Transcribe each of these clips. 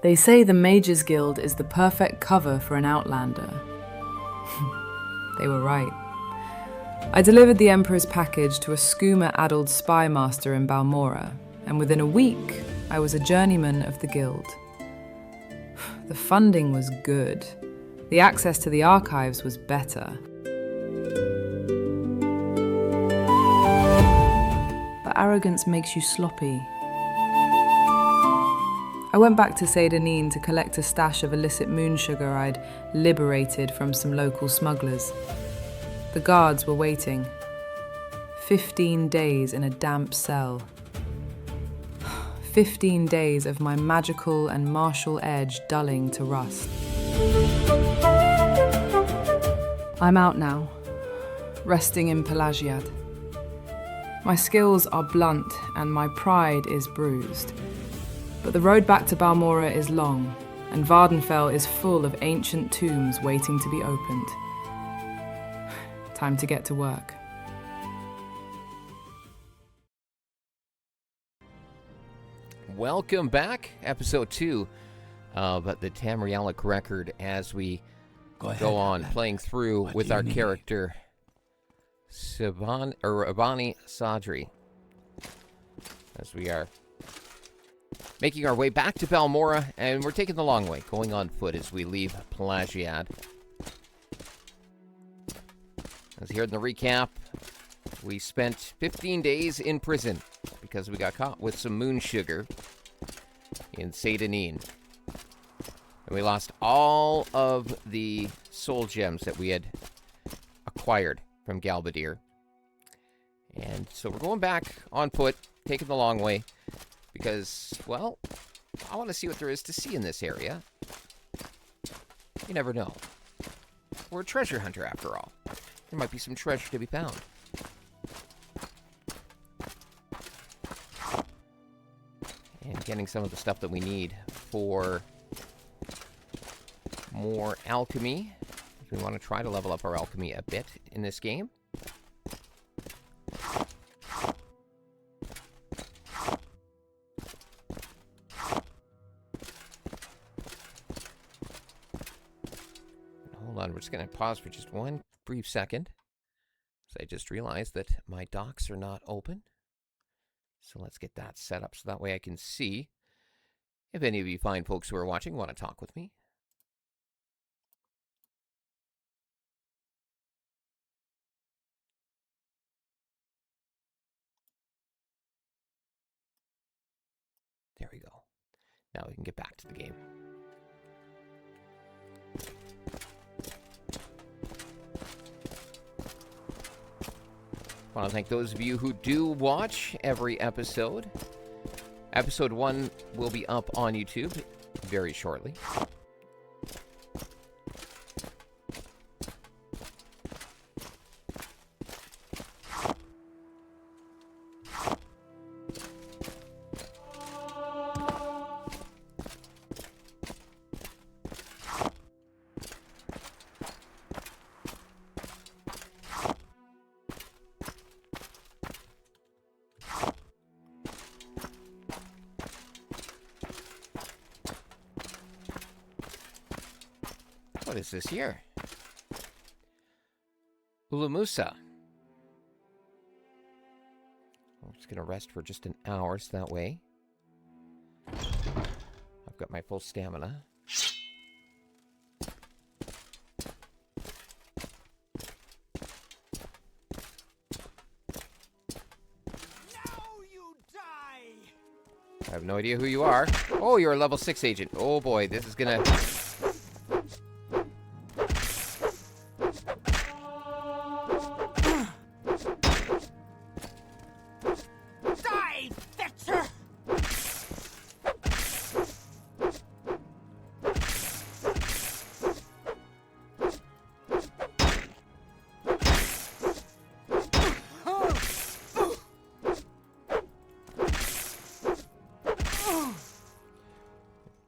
They say the Mages Guild is the perfect cover for an outlander. They were right. I delivered the Emperor's package to a skooma-addled spy master in Balmora, and within a week, I was a journeyman of the guild. The funding was good. The access to the archives was better. But arrogance makes you sloppy. I went back to Seyda Neen to collect a stash of illicit moon sugar I'd liberated from some local smugglers. The guards were waiting. 15 days in a damp cell. 15 days of my magical and martial edge dulling to rust. I'm out now, resting in Pelagiad. My skills are blunt and my pride is bruised. But the road back to Balmora is long, and Vardenfell is full of ancient tombs waiting to be opened. Time to get to work. Welcome back, episode 2 of the Tamrielic Record, as we go on playing through with our character Ravani Sadri, as we are making our way back to Balmora, and we're taking the long way, going on foot as we leave Pelagiad. As here in the recap, we spent 15 days in prison because we got caught with some moon sugar in Seyda Neen. And we lost all of the soul gems that we had acquired from Galbadir. And so we're going back on foot, taking the long way, because, well, I want to see what there is to see in this area. You never know. We're a treasure hunter, after all. There might be some treasure to be found. And getting some of the stuff that we need for more alchemy. We want to try to level up our alchemy a bit in this game. Hold on, we're just going to pause for just one brief second. So I just realized that my docs are not open. So let's get that set up so that way I can see if any of you fine folks who are watching want to talk with me. There we go. Now we can get back to the game. I want to thank those of you who do watch every episode. Episode 1 will be up on YouTube very shortly. What is this here? Ulamusa. I'm just going to rest for just an hour, so that way I've got my full stamina. I have no idea who you are. Oh, you're a level 6 agent. Oh boy, this is gonna...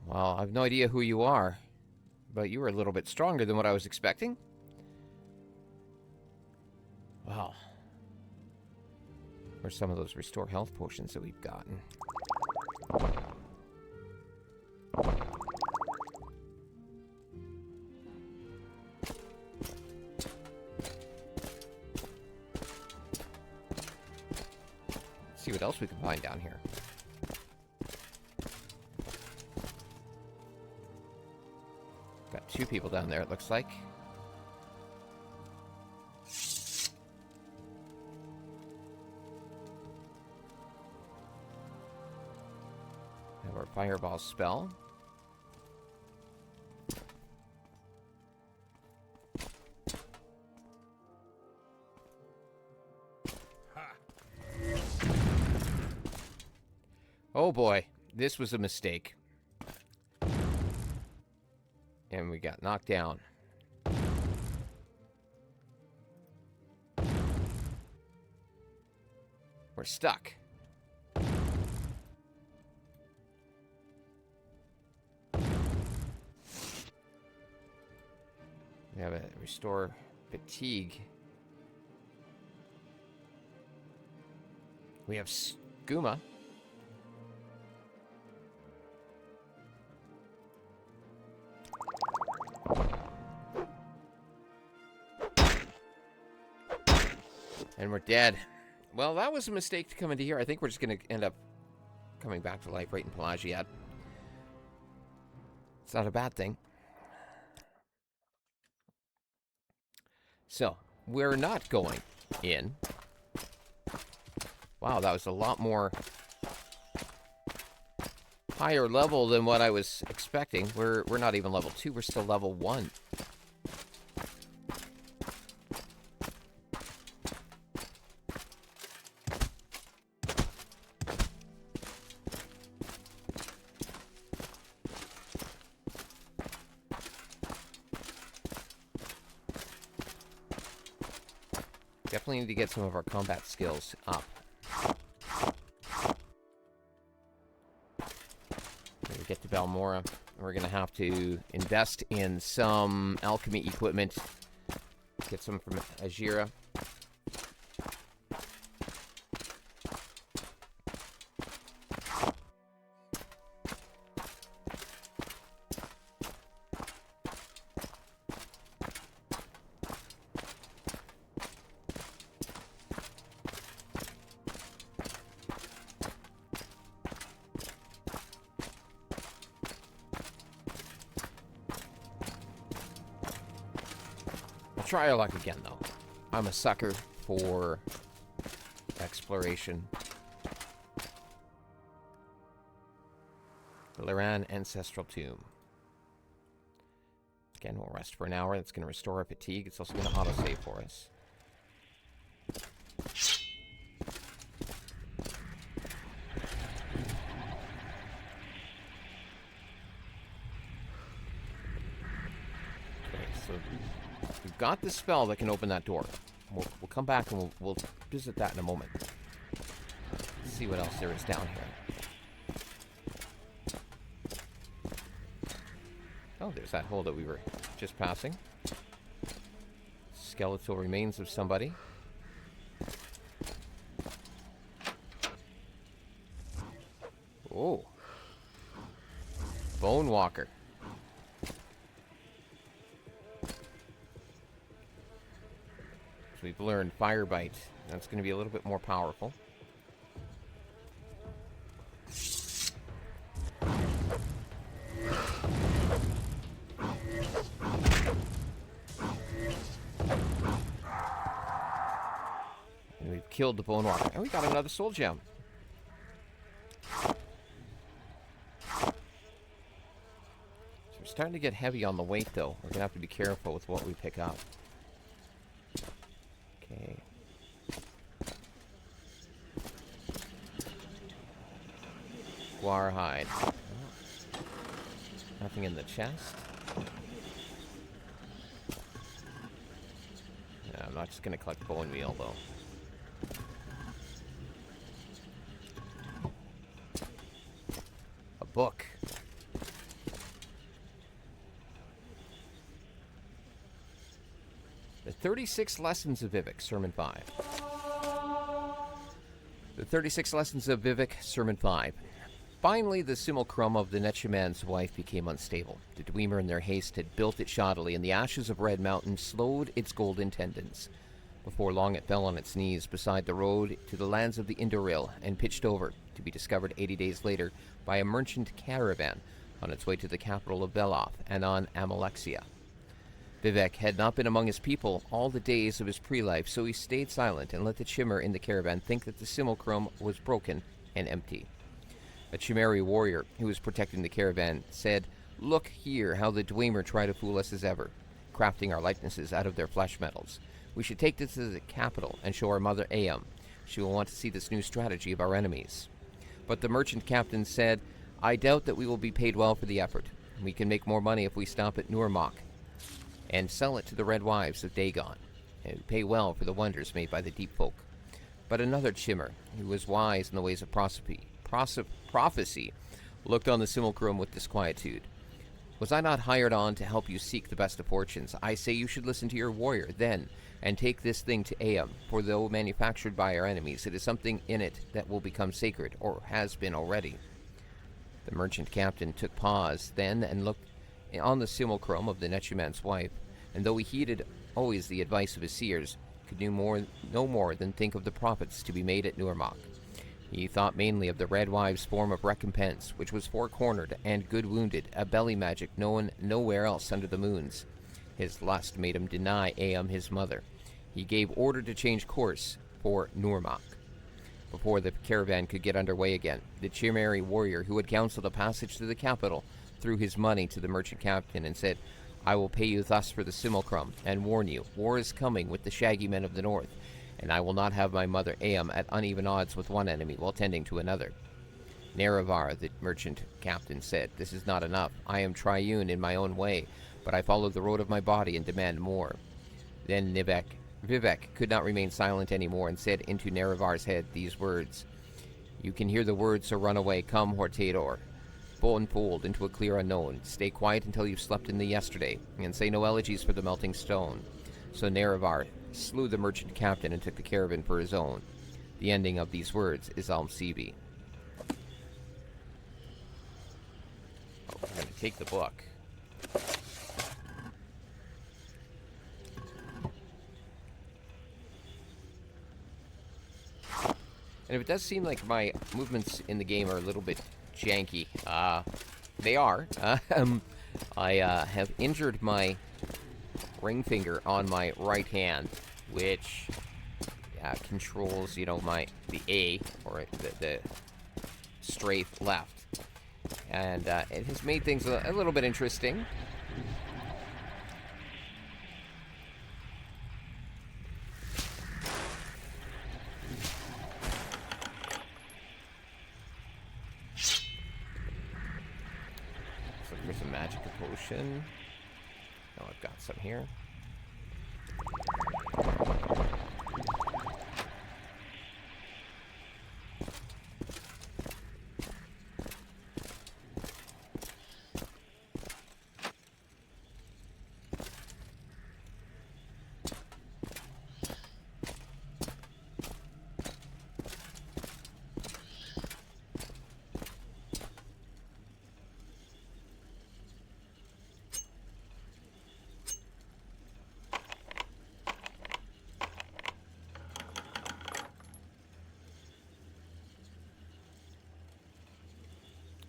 Well, I have no idea who you are, but you were a little bit stronger than what I was expecting. Wow. Or some of those restore health potions that we've gotten. Let's see what else we can find down here. Got 2 people down there, it looks like. Have our fireball spell. Oh boy, this was a mistake. And we got knocked down. We're stuck. We have a restore fatigue. We have skooma. And we're dead. Well, that was a mistake to come into here. I think we're just going to end up coming back to life right in Pelagiad. It's not a bad thing. So, we're not going in. Wow, that was a lot more higher level than what I was expecting. We're not even level 2, we're still level 1. Definitely need to get some of our combat skills up. When we get to Balmora, we're going to have to invest in some alchemy equipment. Get some from Ajira. Try our luck again, though. I'm a sucker for exploration. The Liran Ancestral Tomb. Again, we'll rest for an hour. That's going to restore our fatigue. It's also going to autosave for us. Okay, so we've got the spell that can open that door. We'll come back and we'll visit that in a moment. Let's see what else there is down here. Oh, there's that hole that we were just passing. Skeletal remains of somebody. Oh. Bone Walker. So we've learned Fire Bite. That's going to be a little bit more powerful. And we've killed the Bone Walker. And we got another soul gem. So we're starting to get heavy on the weight, though. We're going to have to be careful with what we pick up. Okay. Guar hide. Oh. Nothing in the chest. Yeah, I'm not just going to collect bone meal, though. A book. The 36 Lessons of Vivek, Sermon 5. The 36 Lessons of Vivek, Sermon 5. Finally, the simulacrum of the Netchaman's wife became unstable. The Dwemer in their haste had built it shoddily, and the ashes of Red Mountain slowed its golden tendons. Before long it fell on its knees beside the road to the lands of the Indoril and pitched over, to be discovered 80 days later by a merchant caravan on its way to the capital of Veloth and on Amalexia. Vivek had not been among his people all the days of his pre-life, so he stayed silent and let the Chimmer in the caravan think that the simulacrum was broken and empty. A Chimeri warrior who was protecting the caravan said, "Look here how the Dwemer try to fool us as ever, crafting our likenesses out of their flesh metals. We should take this to the capital and show our mother Aeam. She will want to see this new strategy of our enemies." But the merchant captain said, "I doubt that we will be paid well for the effort. We can make more money if we stop at Nurmok and sell it to the Red Wives of Dagon, and pay well for the wonders made by the deep folk." But another Chimmer, who was wise in the ways of prophecy, looked on the simulacrum with disquietude. "Was I not hired on to help you seek the best of fortunes? I say you should listen to your warrior, then, and take this thing to Aeam, for though manufactured by our enemies, it is something in it that will become sacred, or has been already." The merchant captain took pause then and looked on the simulacrum of the Netchaman's wife, and though he heeded always the advice of his seers, could do no more than think of the profits to be made at Nurmok. He thought mainly of the Red Wives' form of recompense, which was four-cornered and good-wounded, a belly magic known nowhere else under the moons. His lust made him deny Aeam his mother. He gave order to change course for Nurmok. Before the caravan could get underway again, the Chimeri warrior who had counseled a passage to the capital threw his money to the merchant captain and said, "I will pay you thus for the simulacrum, and warn you, war is coming with the shaggy men of the north, and I will not have my mother Aeam at uneven odds with one enemy while tending to another." "Nerevar," the merchant captain said, "this is not enough. I am triune in my own way, but I follow the road of my body and demand more." Then Vivek could not remain silent any more and said into Nerevar's head these words, "You can hear the words, so run away. Come, Hortador. Unfold into a clear unknown. Stay quiet until you've slept in the yesterday, and say no elegies for the melting stone." So Nerevar slew the merchant captain and took the caravan for his own. The ending of these words is Almsebi. I'm going to take the book. And if it does seem like my movements in the game are a little bit janky, they are. I have injured my ring finger on my right hand, which controls, the A, or the strafe left. And it has made things a little bit interesting. There's a magic potion. Oh, I've got some here.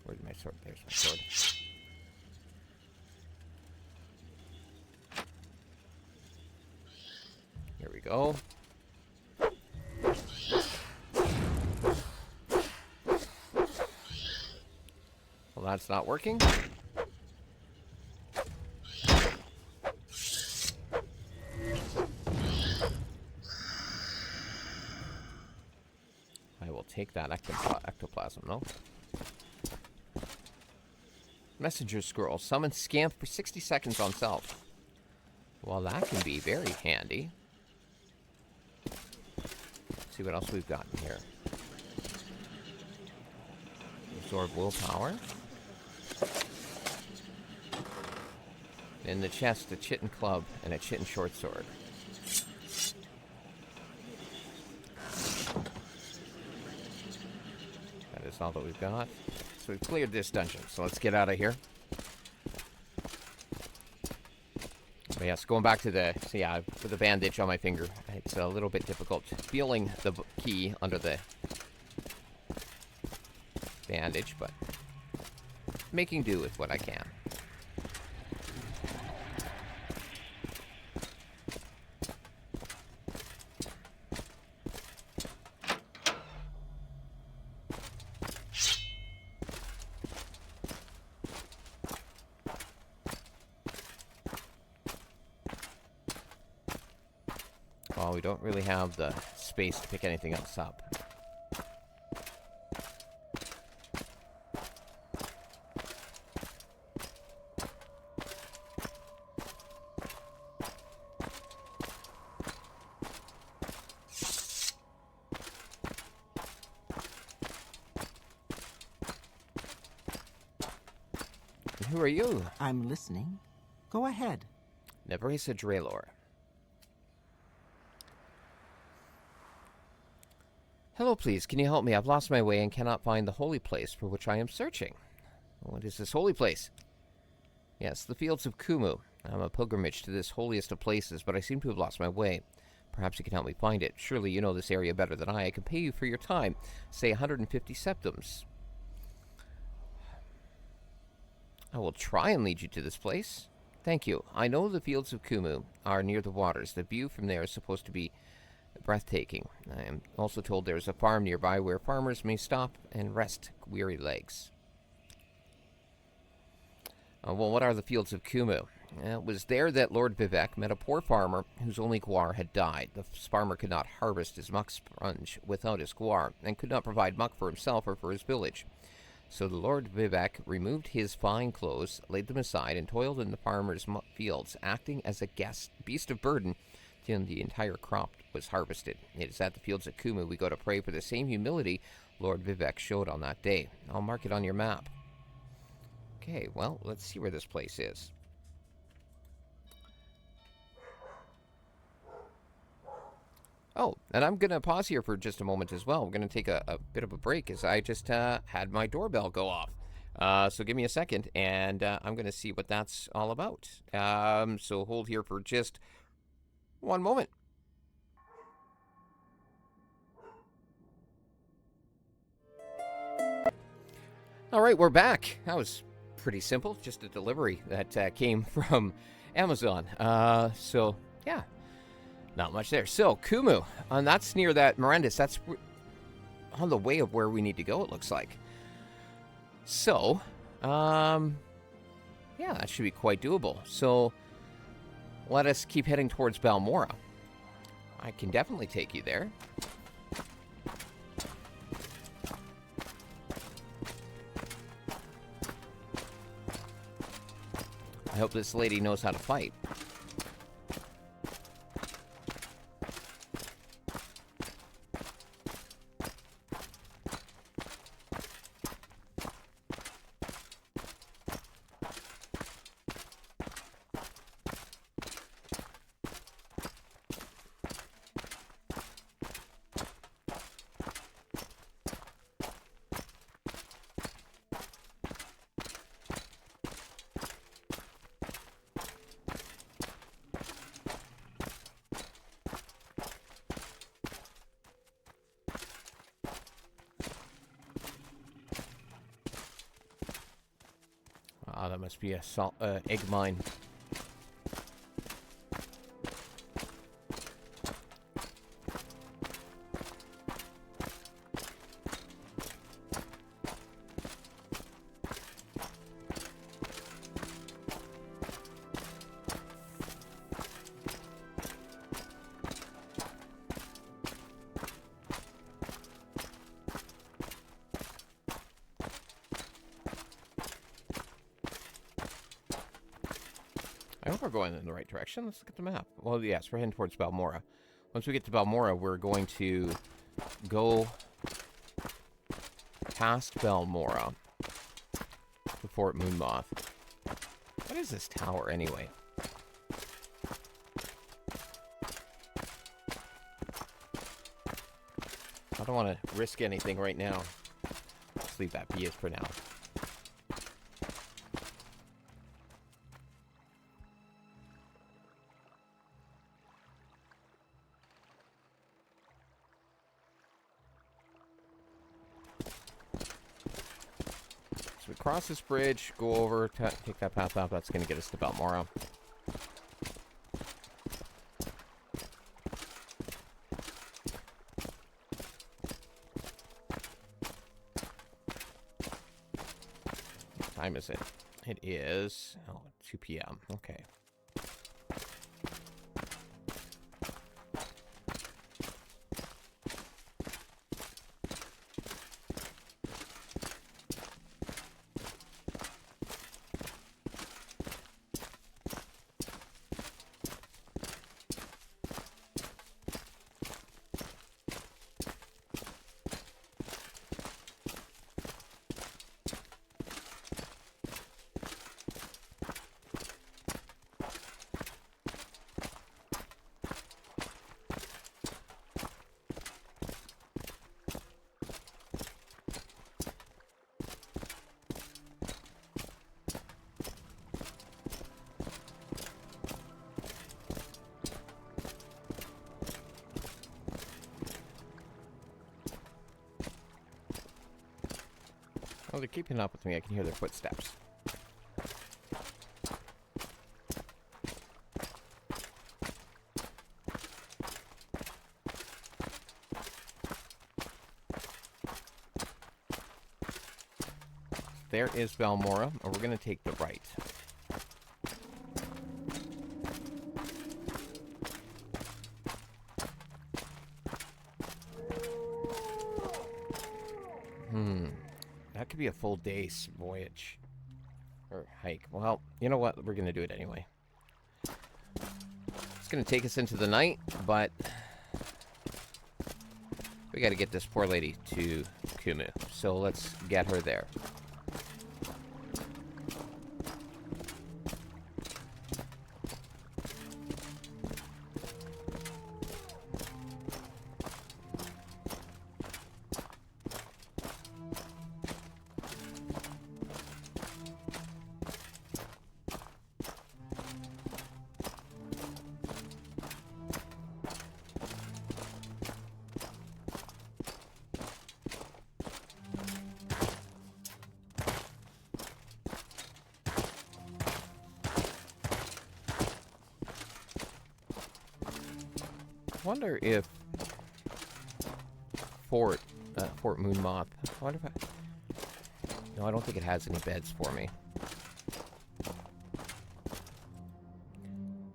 Where's my sword? There's my sword. Here we go. Well, that's not working. I will take that ectoplasm, no? Messenger scroll. Summon Scamp for 60 seconds on self. Well, that can be very handy. Let's see what else we've got in here. Absorb willpower. In the chest, a chitin club and a chitin short sword. is all that we've got. So we've cleared this dungeon, so let's get out of here. But yes, going back to the, so yeah, with the bandage on my finger, it's a little bit difficult feeling the key under the bandage, but making do with what I can. Well, we don't really have the space to pick anything else up. Who are you? I'm listening. Go ahead. Nevrasa Dralor. Hello, please. Can you help me? I've lost my way and cannot find the holy place for which I am searching. What is this holy place? Yes, the Fields of Kummu. I'm a pilgrimage to this holiest of places, but I seem to have lost my way. Perhaps you can help me find it. Surely you know this area better than I. I can pay you for your time. Say 150 septums. I will try and lead you to this place. Thank you. I know the Fields of Kummu are near the waters. The view from there is supposed to be breathtaking. I am also told there is a farm nearby where farmers may stop and rest weary legs. Well, what are the Fields of Kummu? It was there that Lord Vivek met a poor farmer whose only guar had died. The farmer could not harvest his muck sponge without his guar, and could not provide muck for himself or for his village. So the Lord Vivek removed his fine clothes, laid them aside, and toiled in the farmer's fields, acting as a beast of burden till the entire crop was harvested. It is at the Fields of Kummu we go to pray for the same humility Lord Vivek showed on that day. I'll mark it on your map. Okay, well, let's see where this place is. Oh, and I'm going to pause here for just a moment as well. We're going to take a bit of a break as I just had my doorbell go off. So give me a second, and I'm going to see what that's all about. So hold here for just one moment. All right, we're back. That was pretty simple. Just a delivery that came from Amazon. So, yeah. Not much there. So, Kummu, and that's near that Mirandus. That's on the way of where we need to go, it looks like. So, yeah, that should be quite doable. So, let us keep heading towards Balmora. I can definitely take you there. I hope this lady knows how to fight. Ah, that must be a egg mine. I hope we're going in the right direction. Let's look at the map. Well, yes, we're heading towards Balmora. Once we get to Balmora, we're going to go past Balmora to Fort Moonmoth. What is this tower, anyway? I don't want to risk anything right now. just leave that be as for now. So we cross this bridge, go over, take that path up. That's going to get us to Balmora. Time is it? It is 2 p.m. Okay. Oh, they're keeping up with me. I can hear their footsteps. There is Balmora, and we're going to take the right. That could be a full day's voyage. Or hike. Well, you know what? We're going to do it anyway. It's going to take us into the night, but we got to get this poor lady to Kummu. So let's get her there. I wonder if Fort Moonmoth. I wonder if no, I don't think it has any beds for me.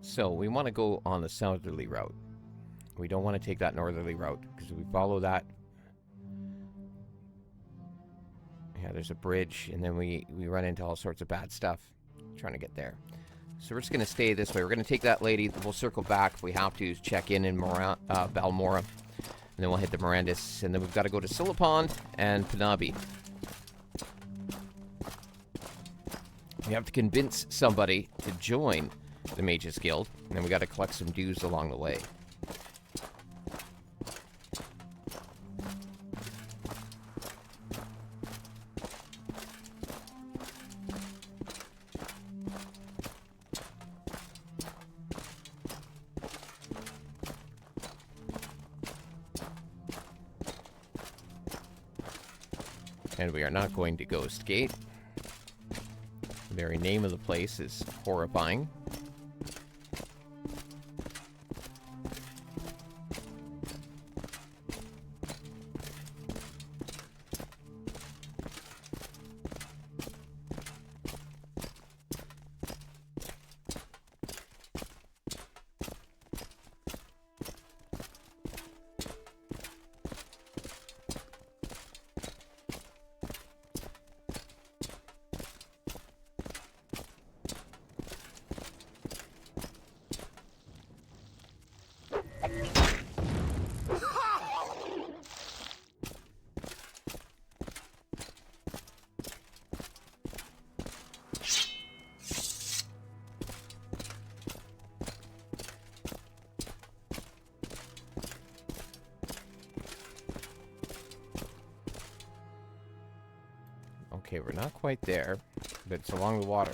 So we want to go on the southerly route. We don't want to take that northerly route because if we follow that, yeah, there's a bridge, and then we run into all sorts of bad stuff trying to get there. So we're just going to stay this way. We're going to take that lady. We'll circle back if we have to, check in Balmora. And then we'll hit the Mirandis. And then we've got to go to Silipond and Panabi. We have to convince somebody to join the Mages Guild. And then we got to collect some dues along the way. And we are not going to Ghost Gate. The very name of the place is horrifying. Okay, we're not quite there, but it's along the water.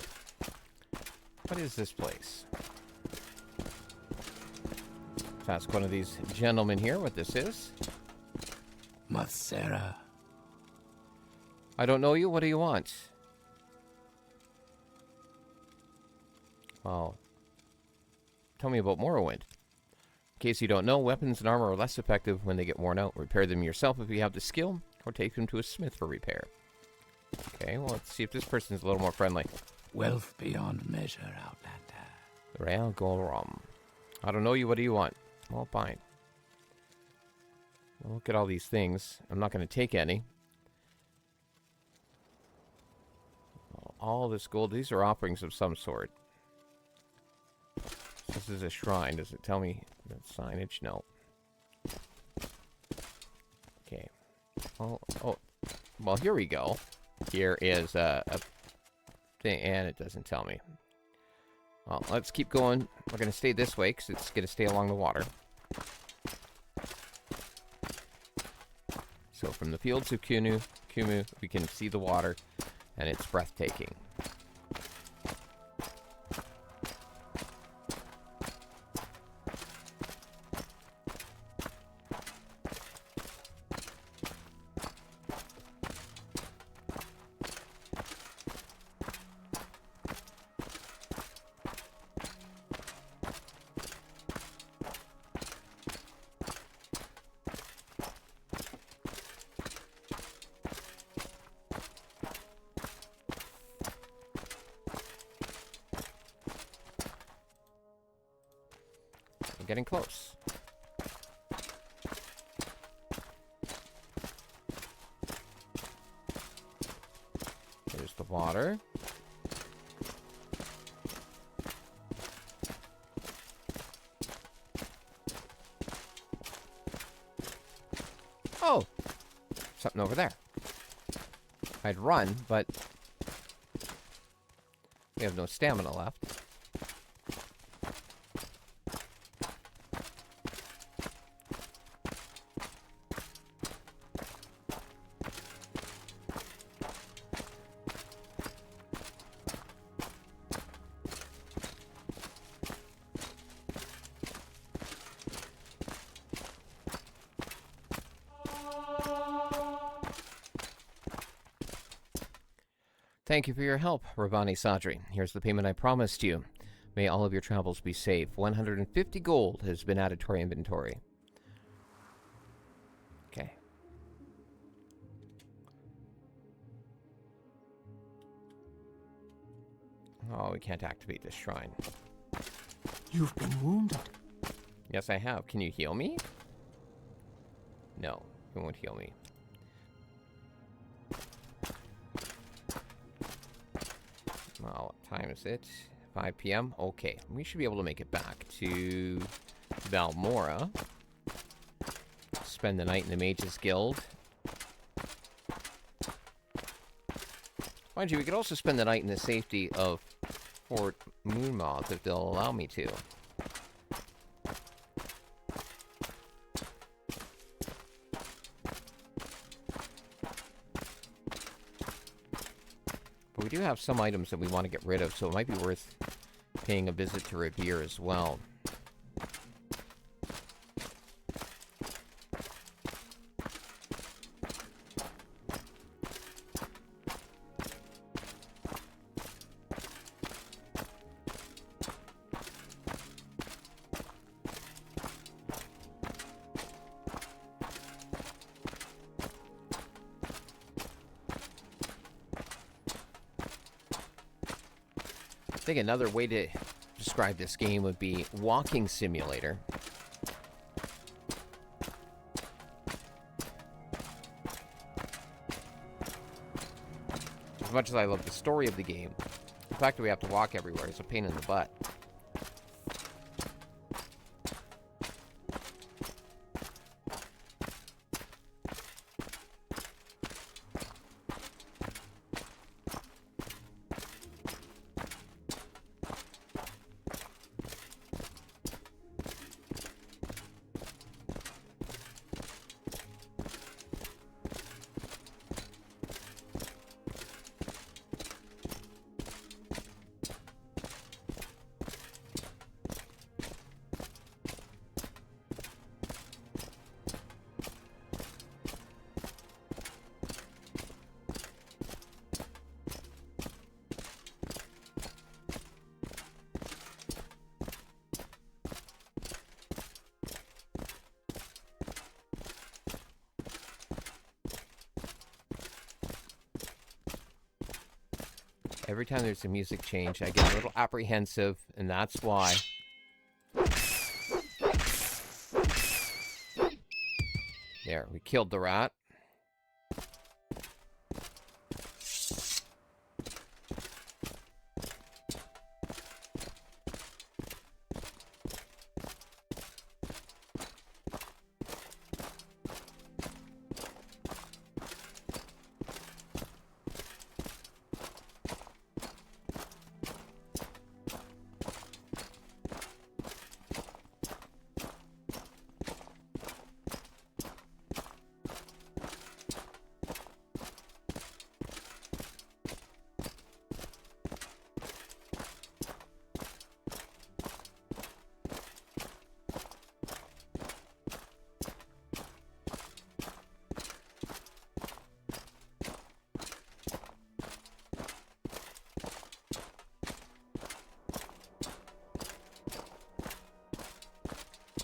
What is this place? Let's ask one of these gentlemen here what this is. Matsera. I don't know you. What do you want? Well, tell me about Morrowind. In case you don't know, weapons and armor are less effective when they get worn out. Repair them yourself if you have the skill, or take them to a smith for repair. Okay, well, let's see if this person's a little more friendly. Wealth beyond measure, Outlander. Rael Golram. I don't know you. What do you want? Well, fine. Well, look at all these things. I'm not going to take any. All this gold. These are offerings of some sort. This is a shrine. Does it tell me the signage? No. Okay. Oh. Well, here we go. Here is a thing, and it doesn't tell me. Well, let's keep going. We're going to stay this way, because it's going to stay along the water. So from the Fields of Kummu, we can see the water, and it's breathtaking. Getting close. Here's the water. Oh! Something over there. I'd run, but we have no stamina left. Thank you for your help, Ravani Sadri. Here's the payment I promised you. May all of your travels be safe. 150 gold has been added to our inventory. Okay. Oh, we can't activate this shrine. You've been wounded. Yes, I have. Can you heal me? No, it won't heal me. Well, what time is it? 5 p.m.? Okay, we should be able to make it back to Valmora. Spend the night in the Mages Guild. Mind you, we could also spend the night in the safety of Fort Moonmoth if they'll allow me to. But we do have some items that we want to get rid of, so it might be worth paying a visit to Revere as well. I think another way to describe this game would be walking simulator. As much as I love the story of the game, the fact that we have to walk everywhere is a pain in the butt. Every time there's a music change, I get a little apprehensive, and that's why. There, we killed the rat.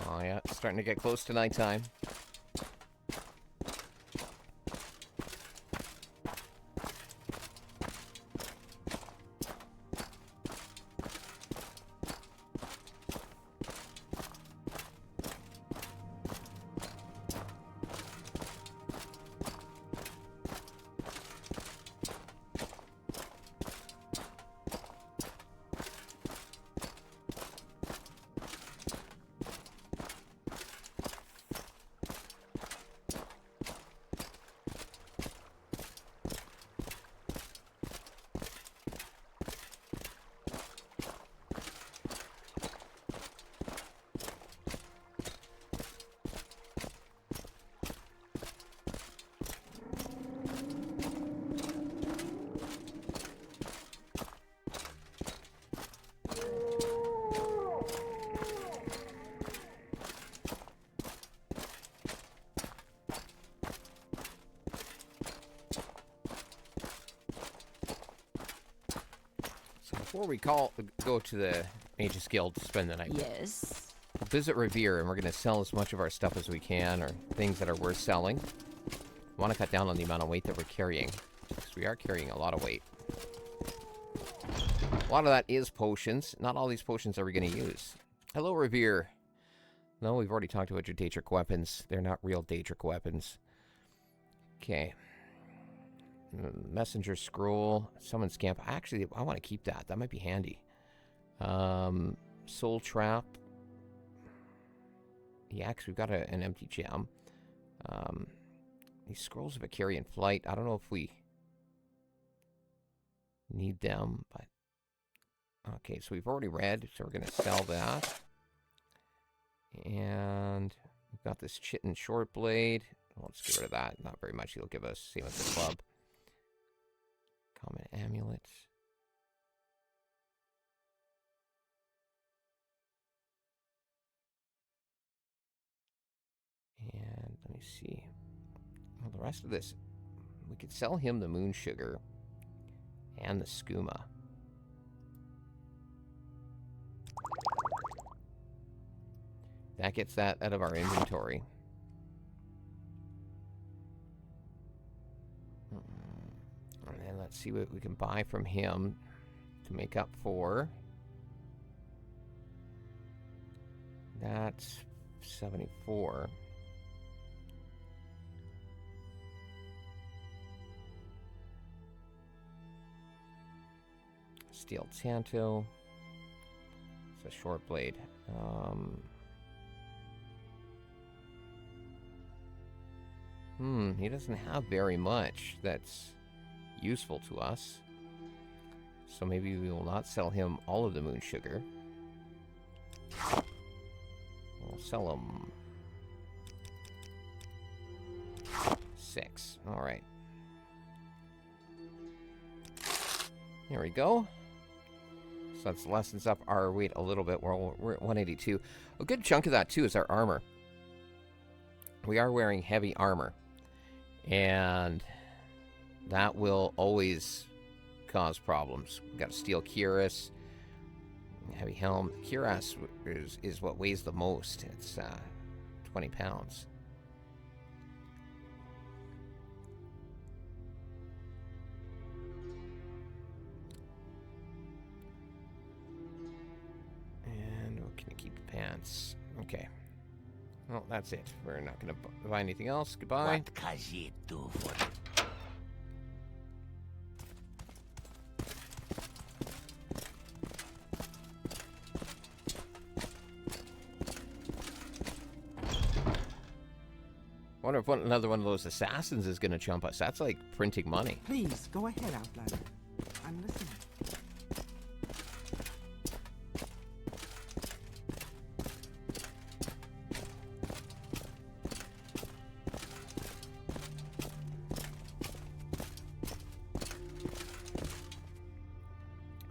Oh yeah, it's starting to get close to nighttime. Before we go to the Mage's Guild to spend the night, Yes. we'll visit Revere, and we're going to sell as much of our stuff as we can, or things that are worth selling. We want to cut down on the amount of weight that we're carrying, because we are carrying a lot of weight. A lot of that is potions. Not all these potions are we going to use. Hello, Revere. No, we've already talked about your Daedric weapons. They're not real Daedric weapons. Okay. Messenger scroll, summons camp. Actually, I want to keep that. That might be handy. Soul trap. Yeah, because we've got an empty gem. These scrolls of Icarian flight. I don't know if we need them, but okay. So we've already read, so we're going to sell that. And we've got this Chitin short blade. Well, let's get rid of that. Not very much. He'll give us. Same with the club. Common amulet. And let me see. Well, the rest of this, we could sell him the moon sugar and the skooma. That gets that out of our inventory. And then let's see what we can buy from him to make up for. That's 74. Steel Tanto. It's a short blade. He doesn't have very much that's useful to us. So maybe we will not sell him all of the moon sugar. We'll sell him 6. All right. There we go. So that's lessens up our weight a little bit. We're at 182. A good chunk of that, too, is our armor. We are wearing heavy armor. And that will always cause problems. We've got a steel cuirass, heavy helm. Cuirass is what weighs the most. It's 20 pounds. goods. Okay. Well, that's it. We're not going to buy anything else. Goodbye. What can you do for it? Wonder if another one of those assassins is going to jump us. That's like printing money. Please, go ahead, Outlander. I'm listening.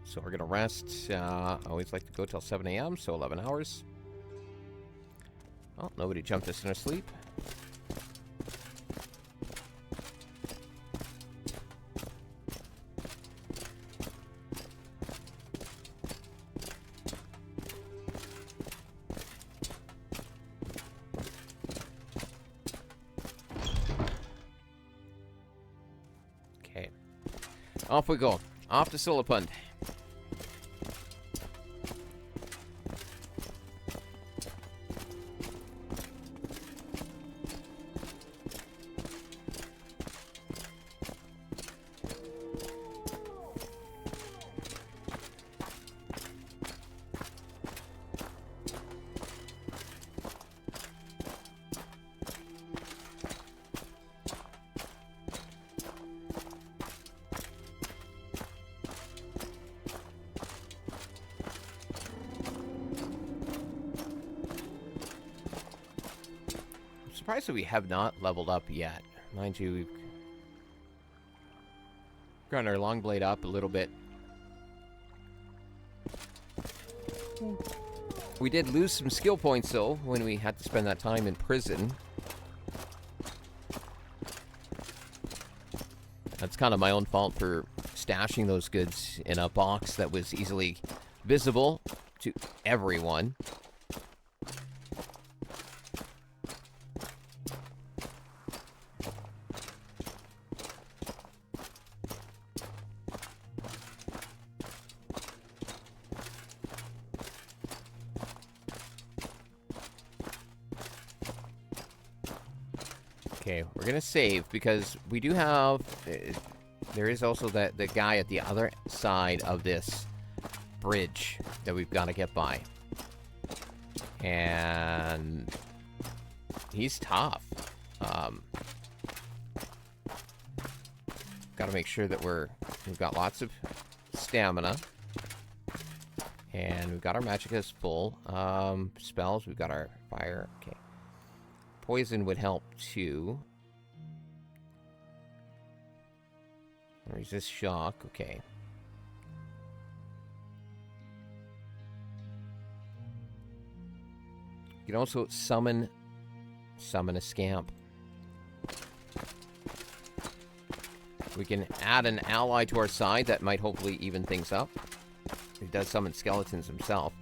So we're going to rest. I always like to go till 7 a.m., so 11 hours. Oh, nobody jumped us in our sleep. Okay. Off we go. Off to Solipund. Surprised that we have not leveled up yet. Mind you, we've gotten our long blade up a little bit. We did lose some skill points, though, when we had to spend that time in prison. That's kind of my own fault for stashing those goods in a box that was easily visible to everyone. Okay, we're gonna save because we do have. There is also the guy at the other side of this bridge that we've got to get by, and he's tough. Got to make sure that we've got lots of stamina, and we've got our magickas full. Spells, we've got our fire. Okay. Poison would help too. Resist shock, okay. You can also summon a scamp. We can add an ally to our side that might hopefully even things up. He does summon skeletons himself.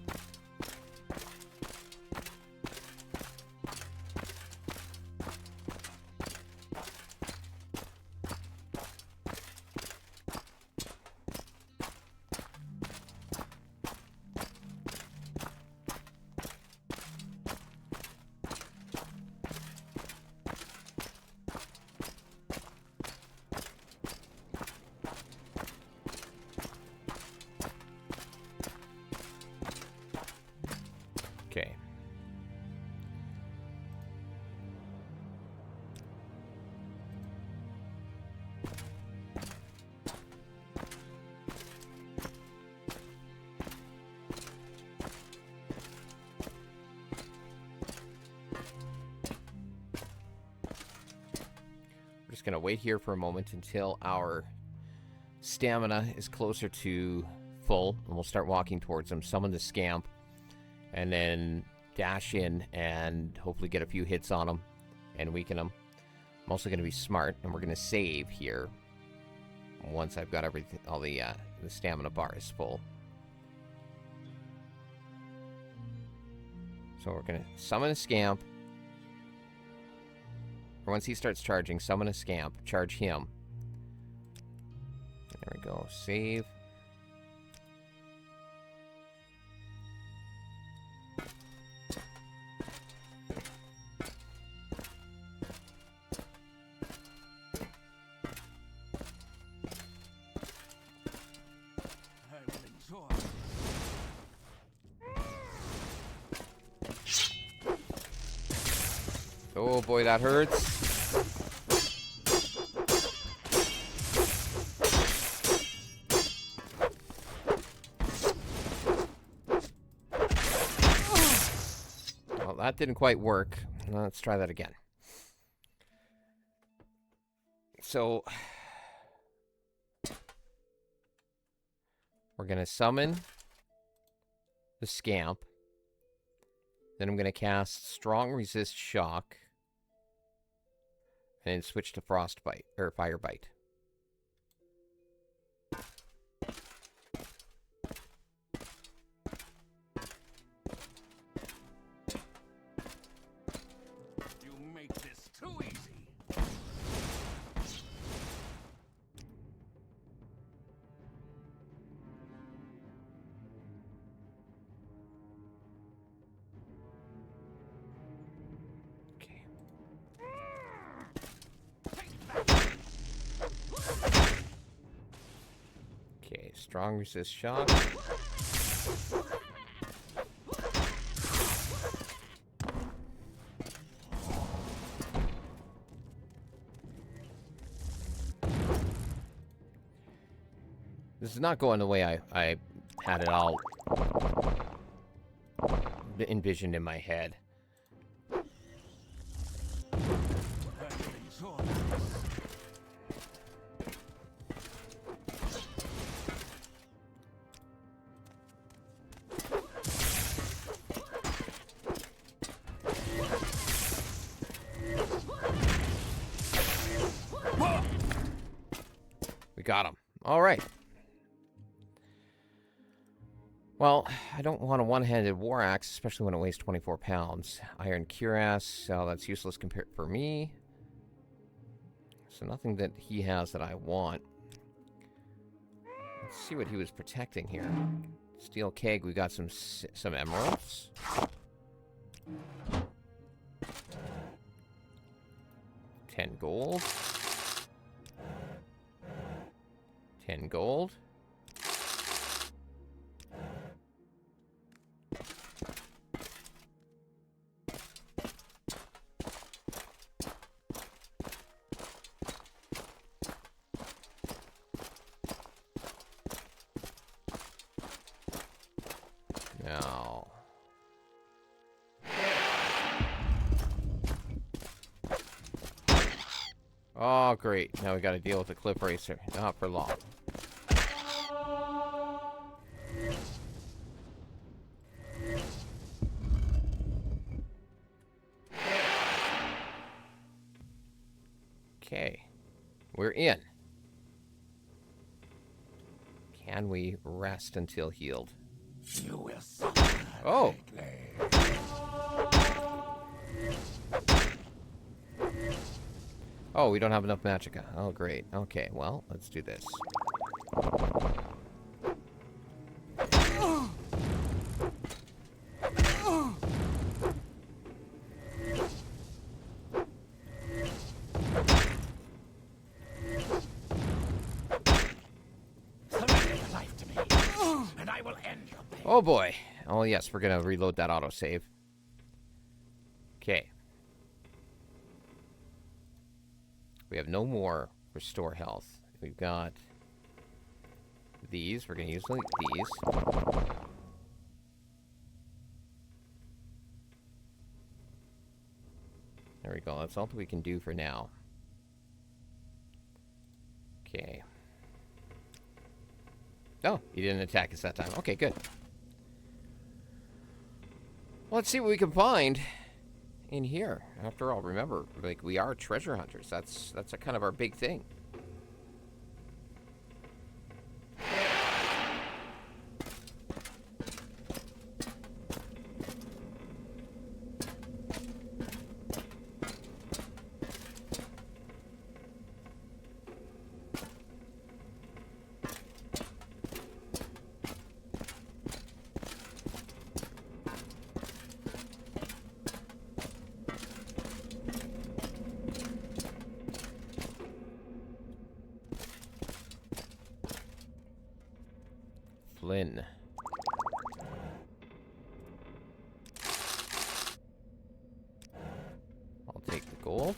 Okay. We're just going to wait here for a moment until our stamina is closer to full, and we'll start walking towards him, summon the scamp, and then dash in and hopefully get a few hits on him and weaken him. I'm also going to be smart, and we're going to save here once I've got everything, all the stamina bar is full. So we're going to summon a scamp. Or once he starts charging, summon a scamp, charge him. There we go, save. Oh boy, that hurts. Well, that didn't quite work. Let's try that again. So, we're going to summon the Scamp. Then I'm going to cast Strong Resist Shock. And then switch to Frostbite, or Firebite. You make this too easy. Okay. Okay, Strong Resist Shock. This is not going the way I had it all envisioned in my head. We got him. All right. Well, I don't want a one-handed war axe, especially when it weighs 24 pounds. Iron cuirass, so that's useless compared for me. So nothing that he has that I want. Let's see what he was protecting here. Steel keg, we got some emeralds. $10 gold. 10 gold. Now. Oh, great. Now we got to deal with the cliff racer. Not for long. Okay. We're in. Can we rest until healed? You will suffer. Oh! Oh, we don't have enough magicka. Oh, great. Okay, well, let's do this. Oh boy. Oh yes, we're gonna reload that autosave. Okay. We have no more restore health. We've got these. We're gonna use these. There we go. That's all that we can do for now. Okay. Oh, he didn't attack us that time. Okay, good. Well, let's see what we can find in here. After all, remember, like, we are treasure hunters. That's a kind of our big thing. Flynn. I'll take gold.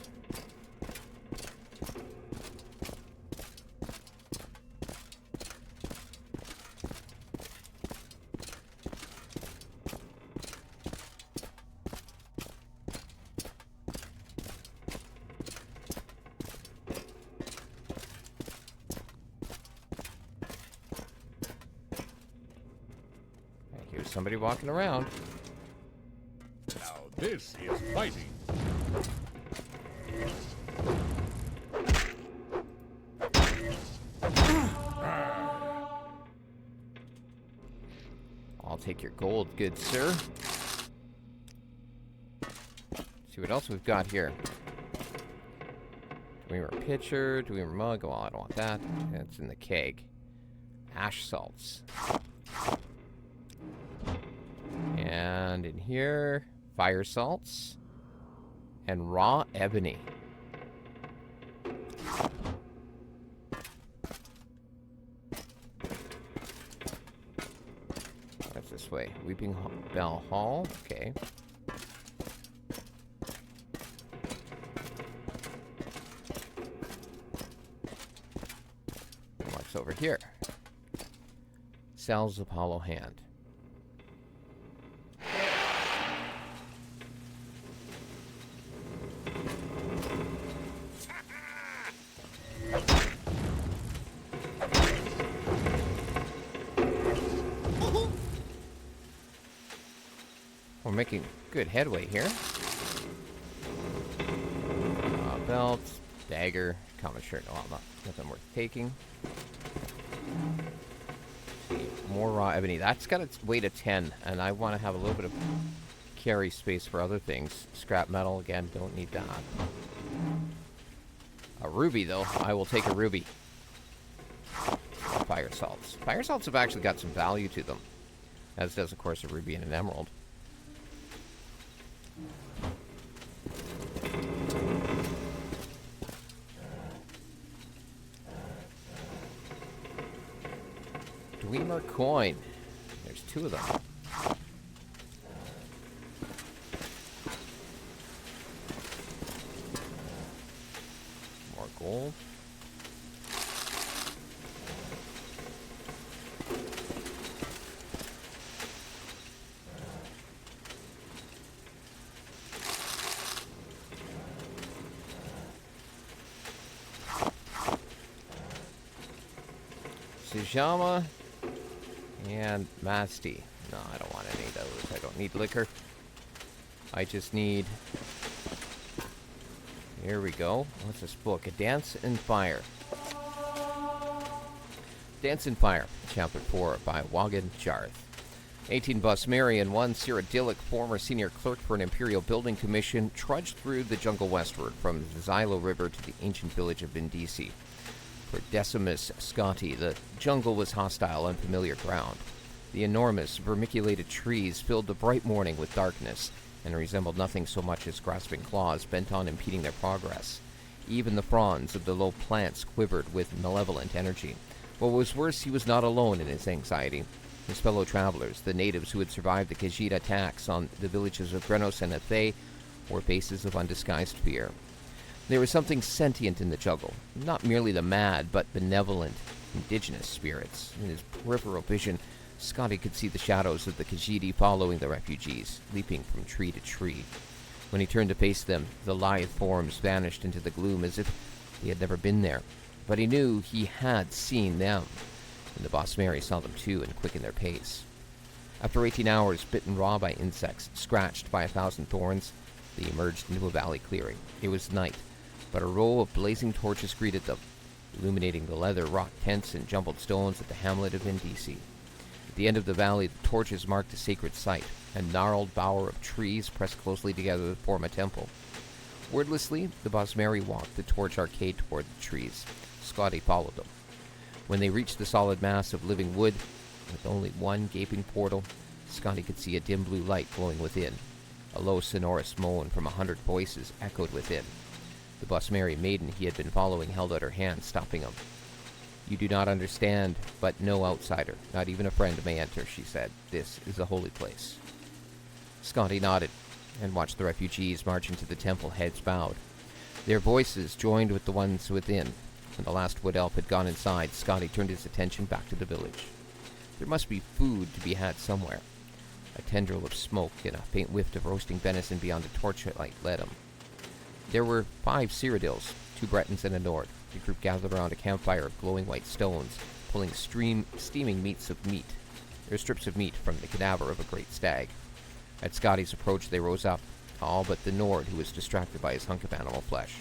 Here's somebody walking around. Now this is fighting. I'll take your gold, good sir. See what else we've got here. Do we have a pitcher? Do we have a mug? Oh, I don't want that. It's in the keg. Ash salts. And in here, fire salts. And raw ebony. What's this way? Weeping Bell Hall. Okay. What's over here? Cells of Hollow Hand. We're making good headway here. Belt, dagger, common shirt. Oh, nothing worth taking. More raw ebony. That's got its weight of 10, and I want to have a little bit of carry space for other things. Scrap metal, again, don't need that. A ruby, though. I will take a ruby. Fire salts. Fire salts have actually got some value to them, as does, of course, a ruby and an emerald. Dwemer coin. There's 2 of them. More gold. Sujama. And Masty. No, I don't want any of those. I don't need liquor. I just need... Here we go. What's this book? A Dance in Fire. Dance in Fire, Chapter 4 by Wagan Jarth. 18 Busmeri and 1 Cyrodiilic, former senior clerk for an Imperial Building Commission, trudged through the jungle westward from the Xylo River to the ancient village of Vindisi. For Decimus Scotti, the jungle was hostile, unfamiliar ground. The enormous, vermiculated trees filled the bright morning with darkness, and resembled nothing so much as grasping claws bent on impeding their progress. Even the fronds of the low plants quivered with malevolent energy. What was worse, he was not alone in his anxiety. His fellow travelers, the natives who had survived the Khajiit attacks on the villages of Grenos and Athe, were faces of undisguised fear. There was something sentient in the jungle, not merely the mad, but benevolent, indigenous spirits. In his peripheral vision, Scotty could see the shadows of the Khajiit following the refugees, leaping from tree to tree. When he turned to face them, the lithe forms vanished into the gloom as if he had never been there. But he knew he had seen them, and the Busmeri saw them too and quickened their pace. After 18 hours, bitten raw by insects, scratched by 1,000 thorns, they emerged into a valley clearing. It was night, but a row of blazing torches greeted them, illuminating the leather rock tents and jumbled stones at the hamlet of Vindisi. At the end of the valley, the torches marked a sacred site, a gnarled bower of trees pressed closely together to form a temple. Wordlessly, the Busmeri walked the torch arcade toward the trees. Scotty followed them. When they reached the solid mass of living wood, with only one gaping portal, Scotty could see a dim blue light glowing within. A low sonorous moan from 100 voices echoed within. The Busmeri maiden he had been following held out her hand, stopping him. "You do not understand, but no outsider, not even a friend, may enter," she said. "This is a holy place." Scotty nodded and watched the refugees march into the temple, heads bowed. Their voices joined with the ones within. When the last wood elf had gone inside, Scotty turned his attention back to the village. There must be food to be had somewhere. A tendril of smoke and a faint whiff of roasting venison beyond the torchlight led him. There were 5 Cyrodiils, 2 Bretons and a Nord. The group gathered around a campfire of glowing white stones, pulling steaming strips of meat from the cadaver of a great stag. At Scotty's approach, they rose up, all but the Nord, who was distracted by his hunk of animal flesh.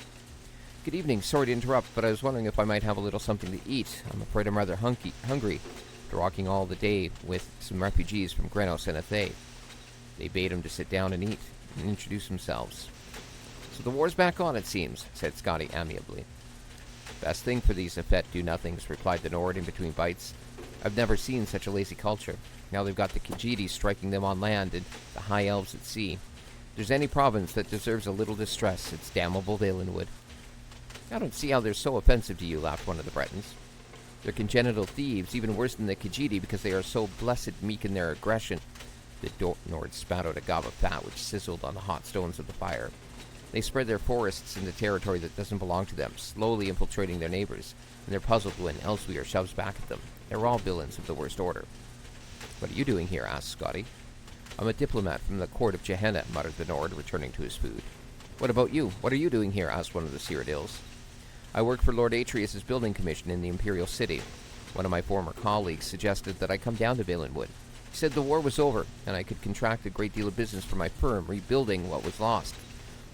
"Good evening. Sorry to interrupt, but I was wondering if I might have a little something to eat. I'm afraid I'm rather hungry. After walking all the day with some refugees from Grenos and Athay." They bade him to sit down and eat, and introduce themselves. "So the war's back on, it seems," said Scotty amiably. "Best thing for these effete do-nothings," replied the Nord in between bites. "I've never seen such a lazy culture. Now they've got the Khajiit striking them on land and the High Elves at sea. If there's any province that deserves a little distress, it's damnable Valenwood." "I don't see how they're so offensive to you," laughed one of the Bretons. "They're congenital thieves, even worse than the Khajiit, because they are so blessed meek in their aggression." The Nord spat out a gob of fat which sizzled on the hot stones of the fire. "They spread their forests into territory that doesn't belong to them, slowly infiltrating their neighbors, and they're puzzled when Elsewhere shoves back at them. They're all villains of the worst order." "What are you doing here?" asked Scotty. "I'm a diplomat from the court of Gehenna," muttered the Nord, returning to his food. "What about you? What are you doing here?" asked one of the Cyrodiils. "I work for Lord Atreus' building commission in the Imperial City. One of my former colleagues suggested that I come down to Valenwood. He said the war was over, and I could contract a great deal of business for my firm, rebuilding what was lost.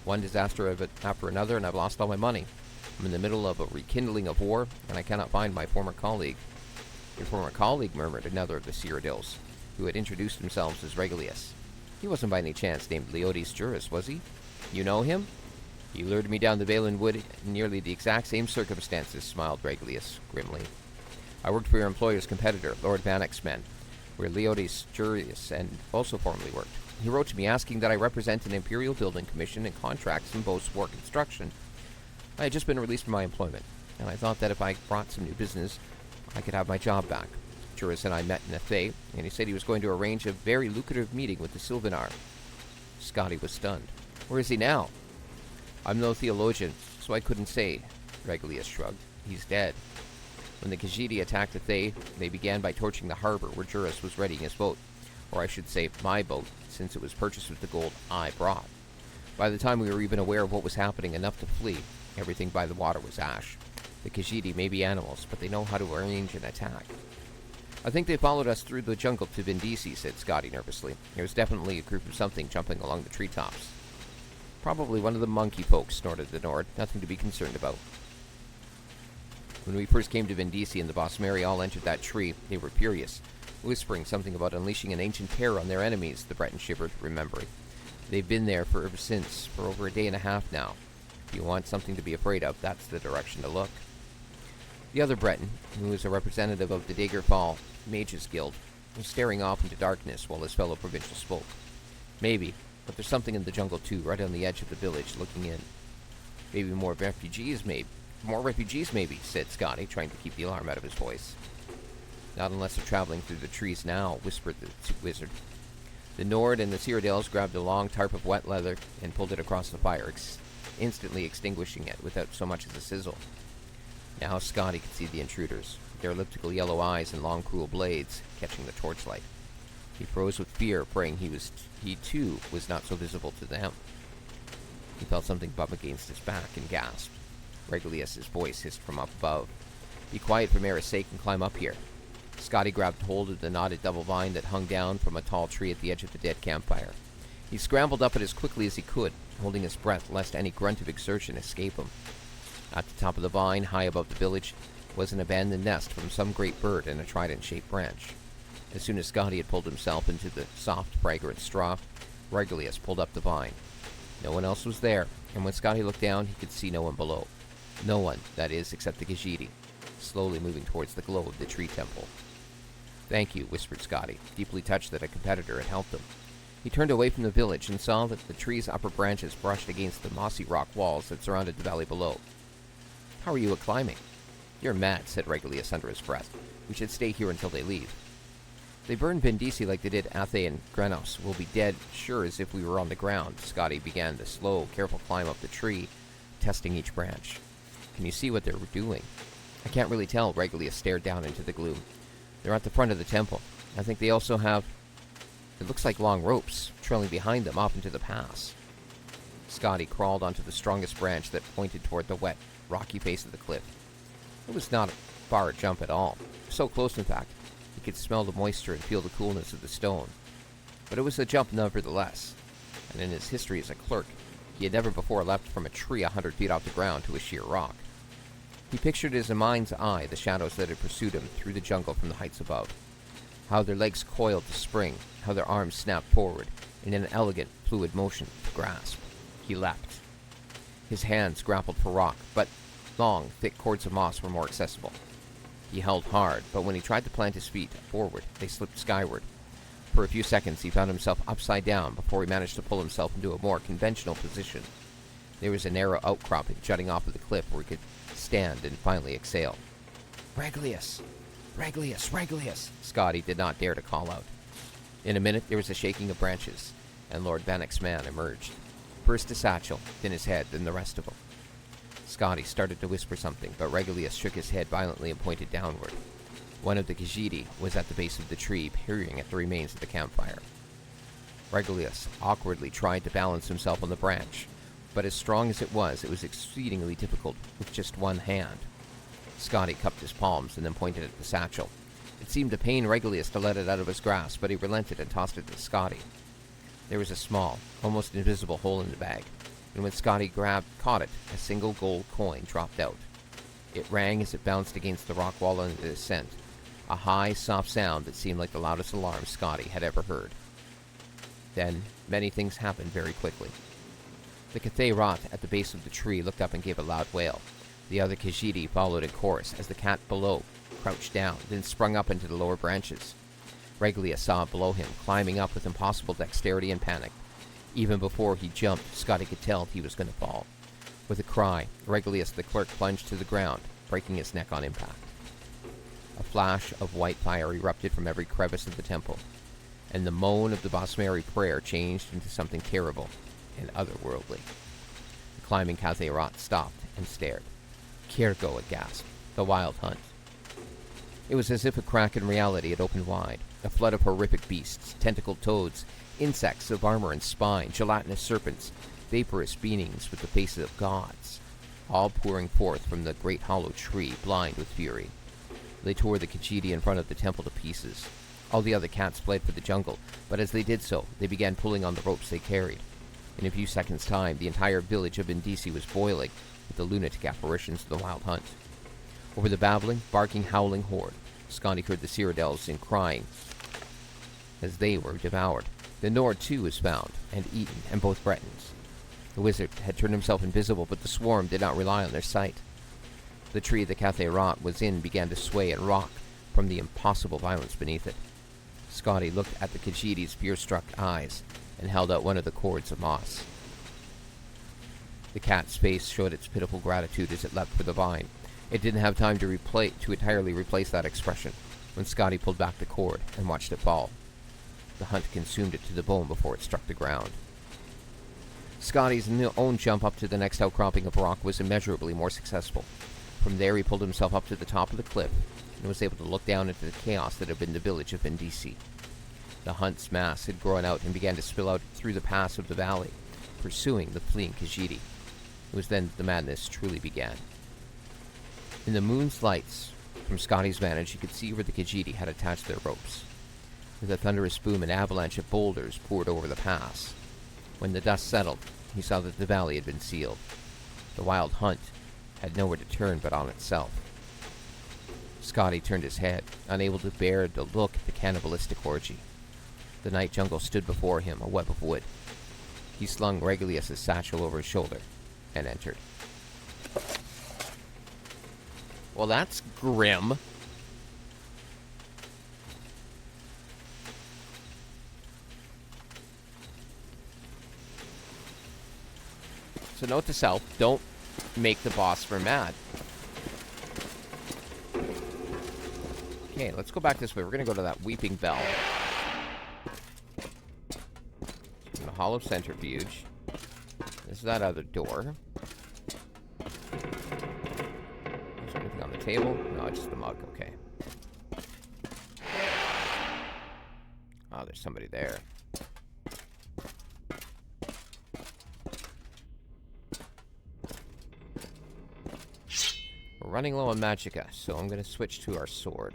One disaster after another, and I've lost all my money. I'm in the middle of a rekindling of war, and I cannot find my former colleague." "Your former colleague," murmured another of the Cyrodiils, who had introduced themselves as Regulus. "He wasn't by any chance named Leodes Juris, was he? You know him?" "He lured me down to Valenwood in nearly the exact same circumstances," smiled Regulus grimly. "I worked for your employer's competitor, Lord Vanek's men, where Leodes Juris and also formerly worked. He wrote to me asking that I represent an Imperial building commission and contracts in both war construction. I had just been released from my employment, and I thought that if I brought some new business, I could have my job back. Juris and I met in Athay, and he said he was going to arrange a very lucrative meeting with the Sylvanar." Scotty was stunned. "Where is he now?" "I'm no theologian, so I couldn't say," Regulus shrugged. "He's dead. When the Khajiit attacked Athay, they began by torching the harbor where Juris was readying his boat, or I should say my boat, since it was purchased with the gold I brought. By the time we were even aware of what was happening enough to flee, everything by the water was ash. The Khajiit may be animals, but they know how to arrange an attack." "I think they followed us through the jungle to Vindisi," said Scotty nervously. "There was definitely a group of something jumping along the treetops." "Probably one of the monkey folks," snorted the Nord. "Nothing to be concerned about. When we first came to Vindisi and the Bosmeri all entered that tree, they were furious, whispering something about unleashing an ancient terror on their enemies," the Breton shivered, remembering. "They've been there for over a day and a half now. If you want something to be afraid of, that's the direction to look." The other Breton, who was a representative of the Daggerfall Mages Guild, was staring off into darkness while his fellow provincial spoke. "Maybe, but there's something in the jungle too, right on the edge of the village, looking in." "Maybe more refugees, maybe," said Scotty, trying to keep the alarm out of his voice. "Not unless they're traveling through the trees now," whispered the wizard. The Nord and the Cyrodiils grabbed a long tarp of wet leather and pulled it across the fire, instantly extinguishing it without so much as a sizzle. Now Scotty could see the intruders, their elliptical yellow eyes and long cruel blades catching the torchlight. He froze with fear, praying he too was not so visible to them. He felt something bump against his back and gasped. Regulus's voice hissed from up above. "Be quiet for Mara's sake and climb up here." Scotty grabbed hold of the knotted double vine that hung down from a tall tree at the edge of the dead campfire. He scrambled up it as quickly as he could, holding his breath lest any grunt of exertion escape him. At the top of the vine, high above the village, was an abandoned nest from some great bird in a trident-shaped branch. As soon as Scotty had pulled himself into the soft, fragrant straw, Regulus pulled up the vine. No one else was there, and when Scotty looked down, he could see no one below. No one, that is, except the Khajiit, slowly moving towards the glow of the tree temple. "Thank you," whispered Scotty, deeply touched that a competitor had helped him. He turned away from the village and saw that the tree's upper branches brushed against the mossy rock walls that surrounded the valley below. "How are you at climbing?" "You're mad," said Regulus under his breath. "We should stay here until they leave." "They burned Vindisi like they did Athay and Grenos. We'll be dead, sure as if we were on the ground." Scotty began the slow, careful climb up the tree, testing each branch. Can you see what they're doing? I can't really tell. Regulus stared down into the gloom. They're at the front of the temple. I think they also have, it looks like long ropes trailing behind them off into the pass. Scotty crawled onto the strongest branch that pointed toward the wet, rocky face of the cliff. It was not a far jump at all. So close, in fact, he could smell the moisture and feel the coolness of the stone. But it was a jump nevertheless, and in his history as a clerk, he had never before leapt from a tree 100 feet off the ground to a sheer rock. He pictured as a mind's eye the shadows that had pursued him through the jungle from the heights above. How their legs coiled to spring, how their arms snapped forward in an elegant, fluid motion to grasp. He leapt. His hands grappled for rock, but long, thick cords of moss were more accessible. He held hard, but when he tried to plant his feet forward, they slipped skyward. For a few seconds, he found himself upside down before he managed to pull himself into a more conventional position. There was a narrow outcropping jutting off of the cliff where he could stand and finally exhale. Regulus! Regulus! Regulus! Scotty did not dare to call out. In a minute, there was a shaking of branches, and Lord Bannock's man emerged. First a satchel, then his head, then the rest of him. Scotty started to whisper something, but Regulus shook his head violently and pointed downward. One of the Khajiit was at the base of the tree, peering at the remains of the campfire. Regulus awkwardly tried to balance himself on the branch, but as strong as it was exceedingly difficult with just one hand. Scotty cupped his palms and then pointed at the satchel. It seemed to pain Regulus to let it out of his grasp, but he relented and tossed it to Scotty. There was a small, almost invisible hole in the bag, and when Scotty caught it, a single gold coin dropped out. It rang as it bounced against the rock wall in the descent, a high, soft sound that seemed like the loudest alarm Scotty had ever heard. Then, many things happened very quickly. The Cathay Rot at the base of the tree looked up and gave a loud wail. The other Khajiit followed in chorus as the cat below crouched down, then sprung up into the lower branches. Regulus saw below him, climbing up with impossible dexterity and panic. Even before he jumped, Scotty could tell he was going to fall. With a cry, Regulus the clerk plunged to the ground, breaking his neck on impact. A flash of white fire erupted from every crevice of the temple, and the moan of the Basmari prayer changed into something terrible and otherworldly. The climbing Cathay Rot stopped and stared. Kirgo, it gasped. The wild hunt. It was as if a crack in reality had opened wide. A flood of horrific beasts, tentacled toads, insects of armor and spine, gelatinous serpents, vaporous beings with the faces of gods, all pouring forth from the great hollow tree, blind with fury. They tore the Khajiit in front of the temple to pieces. All the other cats fled for the jungle, but as they did so, they began pulling on the ropes they carried. In a few seconds' time, the entire village of Indisi was boiling with the lunatic apparitions of the wild hunt. Over the babbling, barking, howling horde, Scotty heard the Cyrodiils in crying as they were devoured. The Nord, too, was found and eaten, and both Bretons. The wizard had turned himself invisible, but the swarm did not rely on their sight. The tree the Cathay Rot was in began to sway and rock from the impossible violence beneath it. Scotty looked at the Khajiit's fear-struck eyes and held out one of the cords of moss. The cat's face showed its pitiful gratitude as it leapt for the vine. It didn't have time to entirely replace that expression when Scotty pulled back the cord and watched it fall. The hunt consumed it to the bone before it struck the ground. Scotty's own jump up to the next outcropping of rock was immeasurably more successful. From there he pulled himself up to the top of the cliff and was able to look down into the chaos that had been the village of Indisi. The hunt's mass had grown out and began to spill out through the pass of the valley, pursuing the fleeing Khajiit. It was then that the madness truly began. In the moon's lights, from Scotty's vantage, he could see where the Khajiit had attached their ropes. With a thunderous boom, an avalanche of boulders poured over the pass. When the dust settled, he saw that the valley had been sealed. The wild hunt had nowhere to turn but on itself. Scotty turned his head, unable to bear the look at the cannibalistic orgy. The night jungle stood before him, a web of wood. He slung Regulus' satchel over his shoulder and entered. Well, that's grim. So note to self, don't make the boss for mad. Okay, let's go back this way. We're going to go to that Weeping Bell. The Hollow Centrifuge. There's that other door. table? No, it's just the mug. Okay. Oh, there's somebody there. We're running low on magicka, so I'm going to switch to our sword.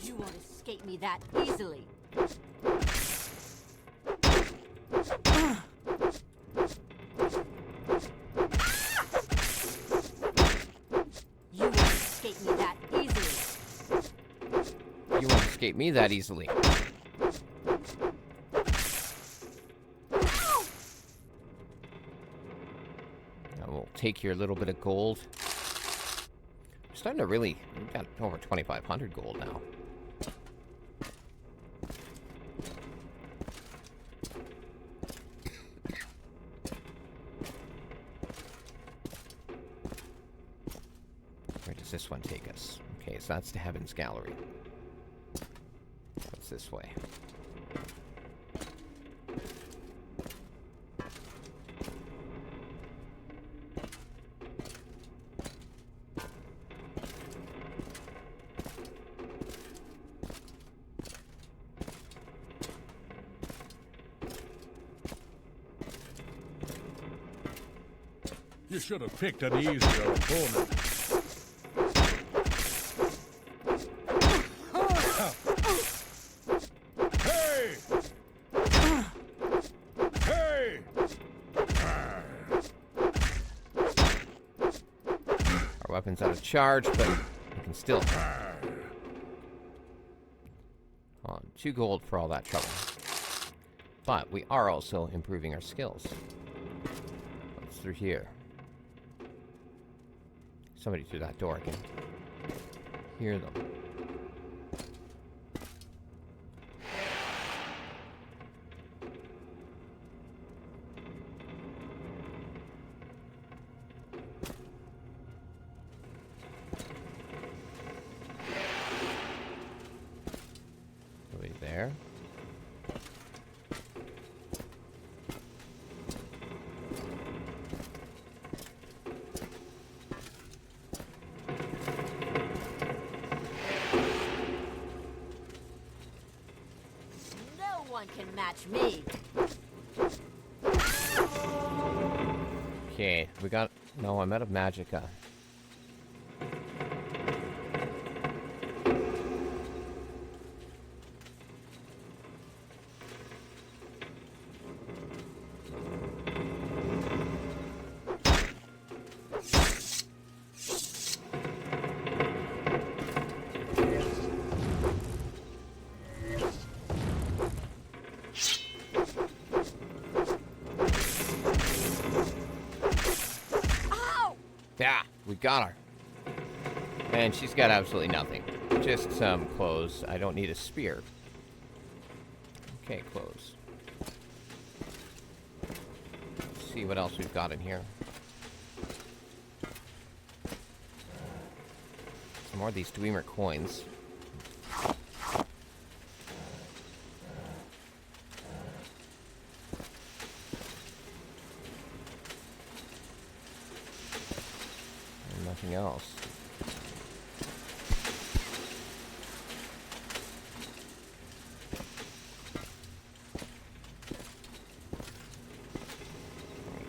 You won't escape me that easily. You won't escape me that easily. You won't escape me that easily. We'll take your little bit of gold. We're starting to really... We've got over 2,500 gold now. Where does this one take us? Okay, so that's to Heaven's Gallery. What's this way? You should have picked an easier opponent. Hey! Hey! Our weapon's out of charge, but we can still... Hold on, 2 gold for all that trouble. But we are also improving our skills. What's through here? Somebody through that door. I can hear them. Somebody there. No one can match me. Okay, we got... No, I'm out of magicka. Yeah, we got her. And she's got absolutely nothing. Just some clothes. I don't need a spear. Okay, clothes. Let's see what else we've got in here. Some more of these Dwemer coins. Nothing else. Right.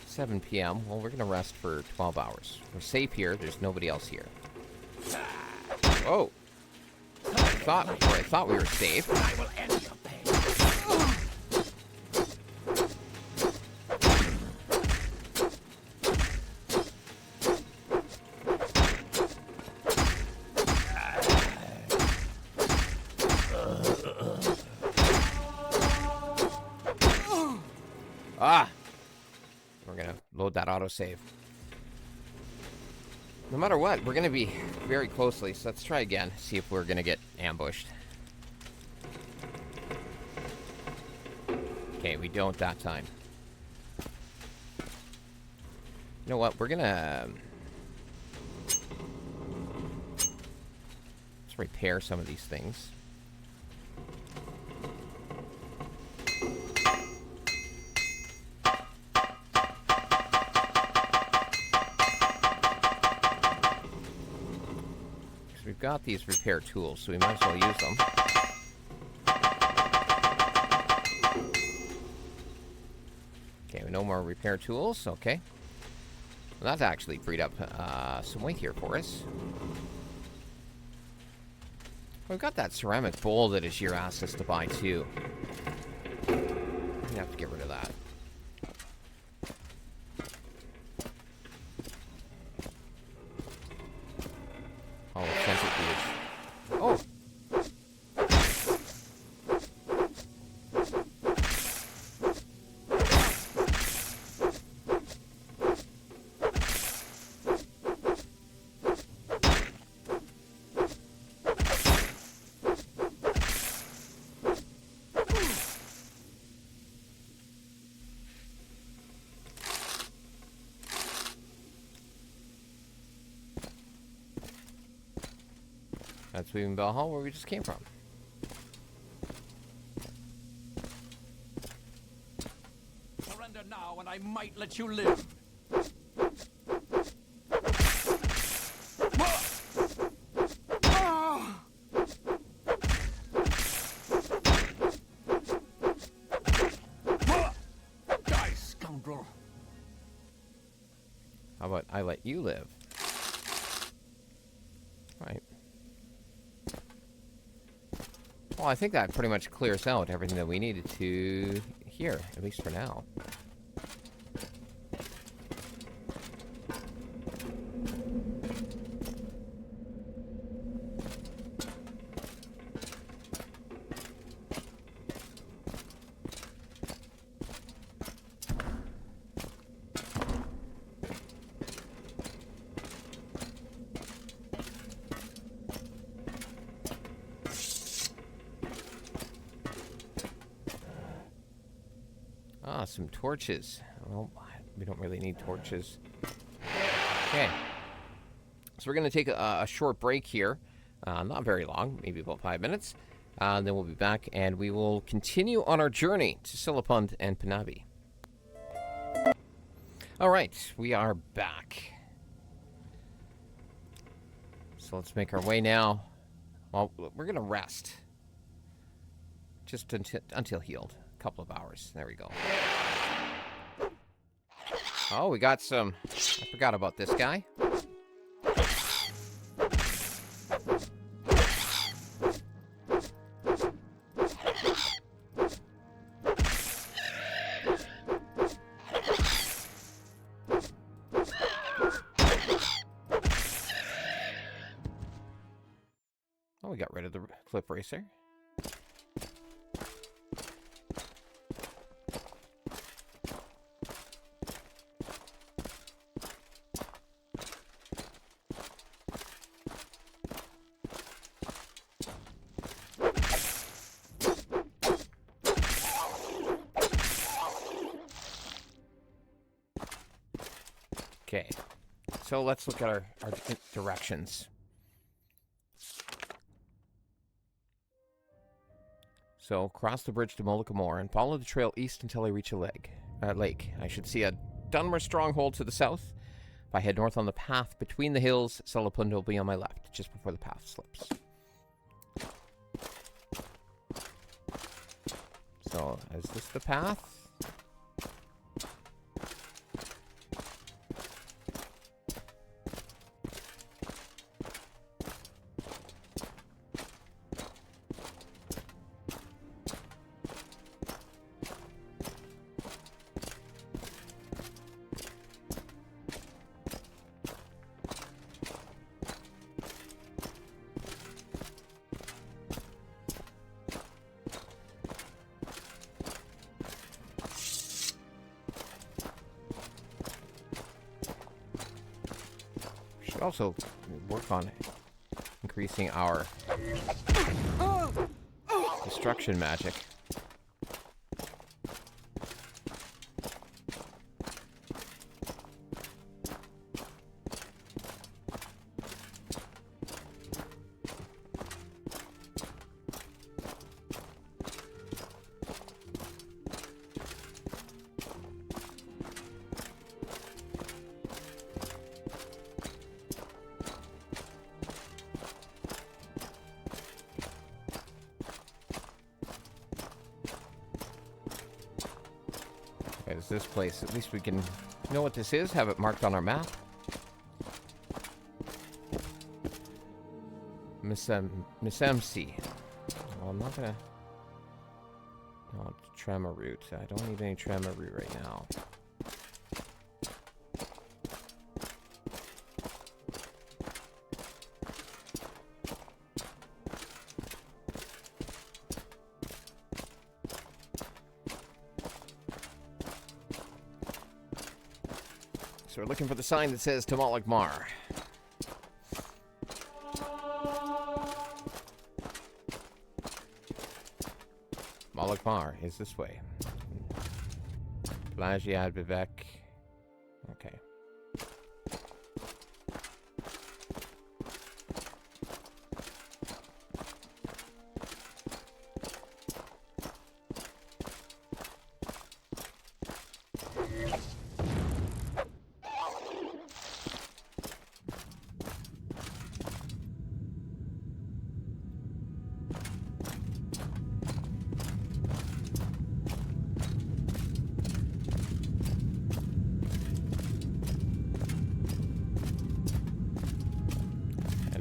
7 p.m. Well, we're gonna rest for 12 hours. We're safe here. There's nobody else here. Whoa! I thought we were safe. I will end your pain. Ah! We're gonna load that autosave. No matter what, we're gonna be very closely, so let's try again. See if we're gonna get ambushed. Okay, we don't that time. You know what, we're gonna... Let's repair some of these things. got these repair tools, so we might as well use them. Okay, no more repair tools. Okay. Well, that's actually freed up some weight here for us. We've got that ceramic bowl that Ajir asked us to buy, too. We have to get rid of that. Oh, centrifuge. Oh! That's Weaving Bell Hall, where we just came from. Surrender now, and I might let you live. Die, scoundrel! How about I let you live? Right. Well, I think that pretty much clears out everything that we needed to here, at least for now. Ah, some torches. Well, we don't really need torches. Okay. So we're going to take a short break here. Not very long, maybe about 5 minutes. Then we'll be back, and we will continue on our journey to Silapund and Panabi. All right, we are back. So let's make our way now. Well, we're going to rest. Just until healed. Couple of hours. There we go. Oh, we got some... I forgot about this guy. Oh, we got rid of the clip racer. Okay, so let's look at our directions. So, cross the bridge to Molokamore and follow the trail east until I reach a lake. I should see a Dunmer stronghold to the south. If I head north on the path between the hills, Silapund will be on my left, just before the path slips. So, is this the path? Also work on increasing our destruction magic. There's this place. At least we can know what this is, have it marked on our map. Misamsi. Well, I'm not gonna... No, tremor root. I don't need any tremor root right now. So we're looking for the sign that says Tamrielic Mar. Tamrielic Mar is this way. Pelagiad Vivek. Okay.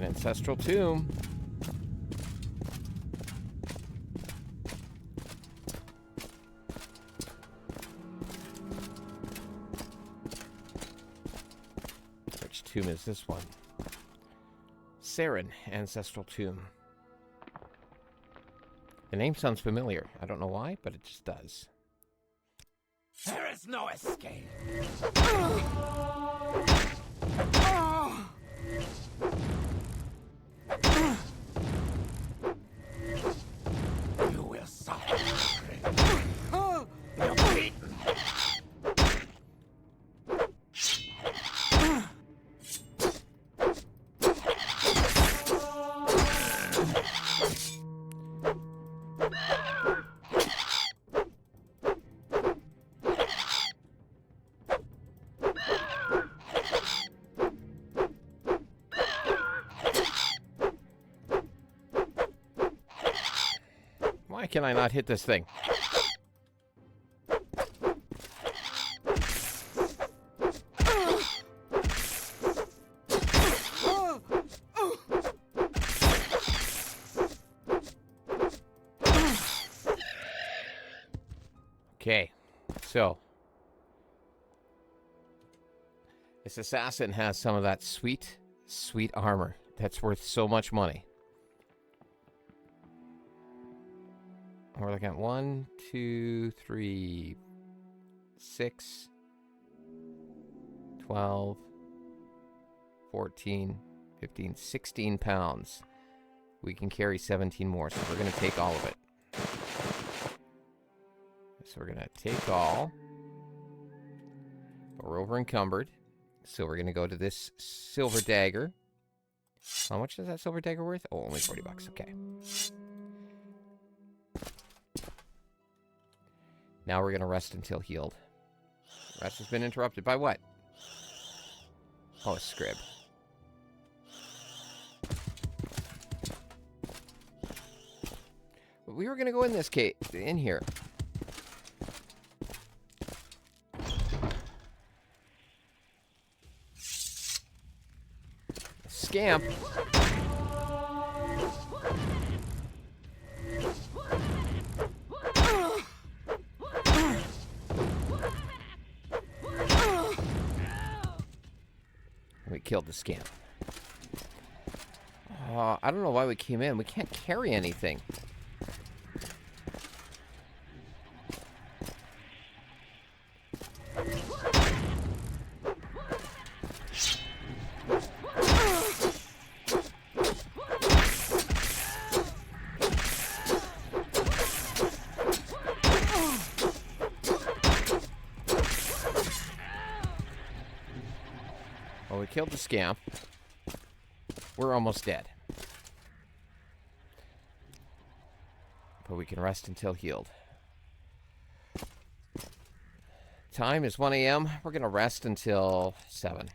Ancestral tomb. Which tomb is this one? Saren, ancestral tomb. The name sounds familiar. I don't know why, but it just does. There is no escape. You will suffer. You're beaten. Why can I not hit this thing? Okay, so this assassin has some of that sweet, sweet armor that's worth so much money. We're looking at 1, 2, 3, 6, 12, 14, 15, 16 pounds. We can carry 17 more, so we're going to take all of it. So we're going to take all. But we're over encumbered. So we're going to go to this silver dagger. How much is that silver dagger worth? Oh, only 40 bucks. Okay. Now we're going to rest until healed. Rest has been interrupted by what? Oh, a scrib. We were going to go in this cave, in here. Scamp. We killed the scamp. I don't know why we came in. We can't carry anything. Well, we killed the scamp. We're almost dead. But we can rest until healed. Time is 1 a.m. We're going to rest until 7.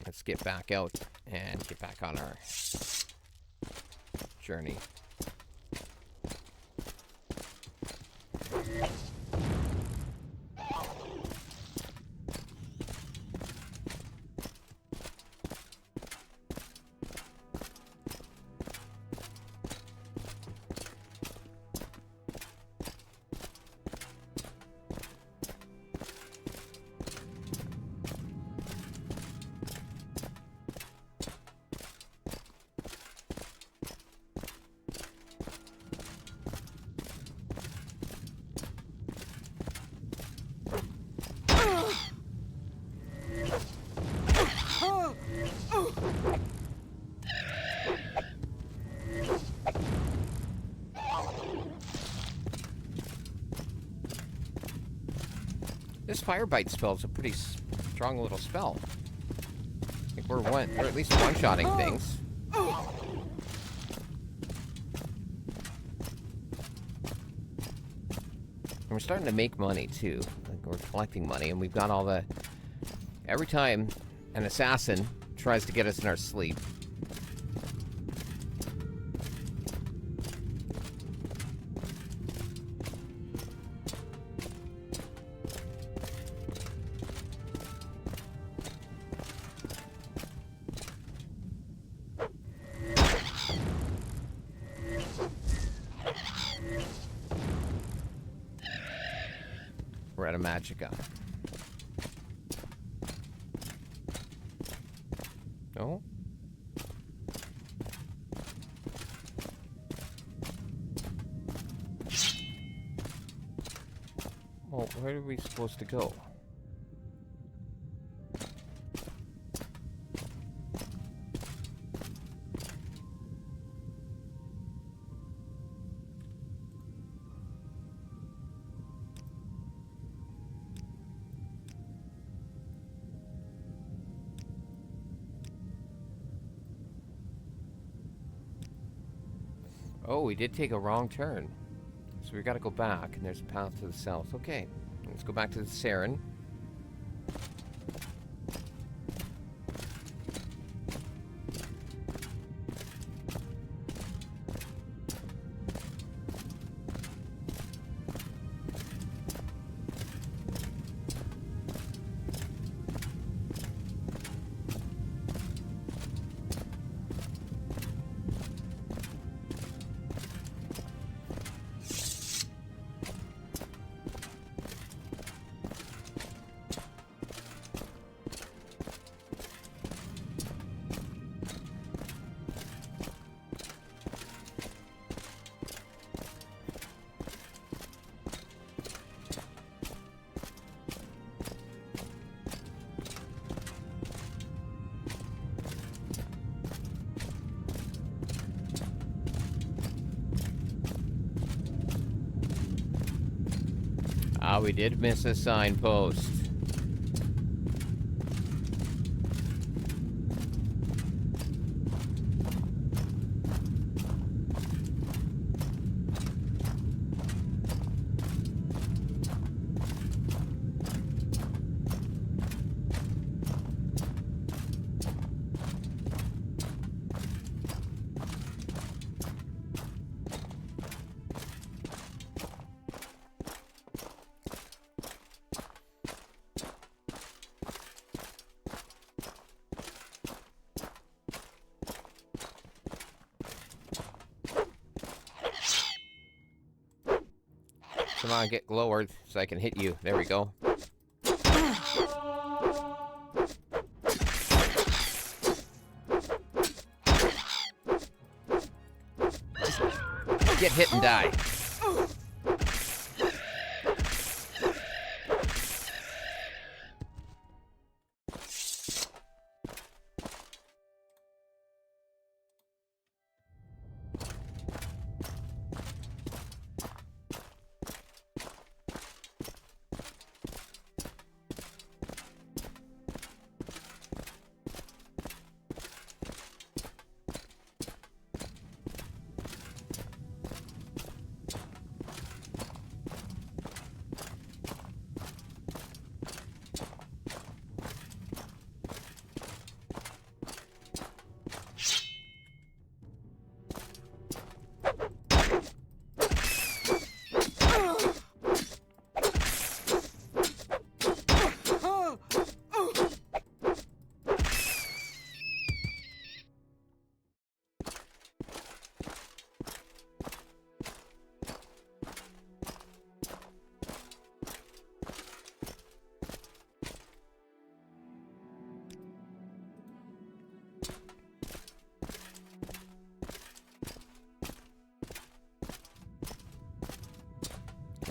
Let's get back out and get back on our journey. This fire bite spell is a pretty strong little spell. I think we're at least one-shotting things. And we're starting to make money too. Like we're collecting money, and we've got all the. Every time an assassin tries to get us in our sleep. We're at a Magica. No? Well, where are we supposed to go? Oh, we did take a wrong turn. So we gotta go back, and there's a path to the south. Okay, let's go back to the Saren. Ah, we did miss a signpost. Come on, get lowered so I can hit you. There we go. Get hit and die.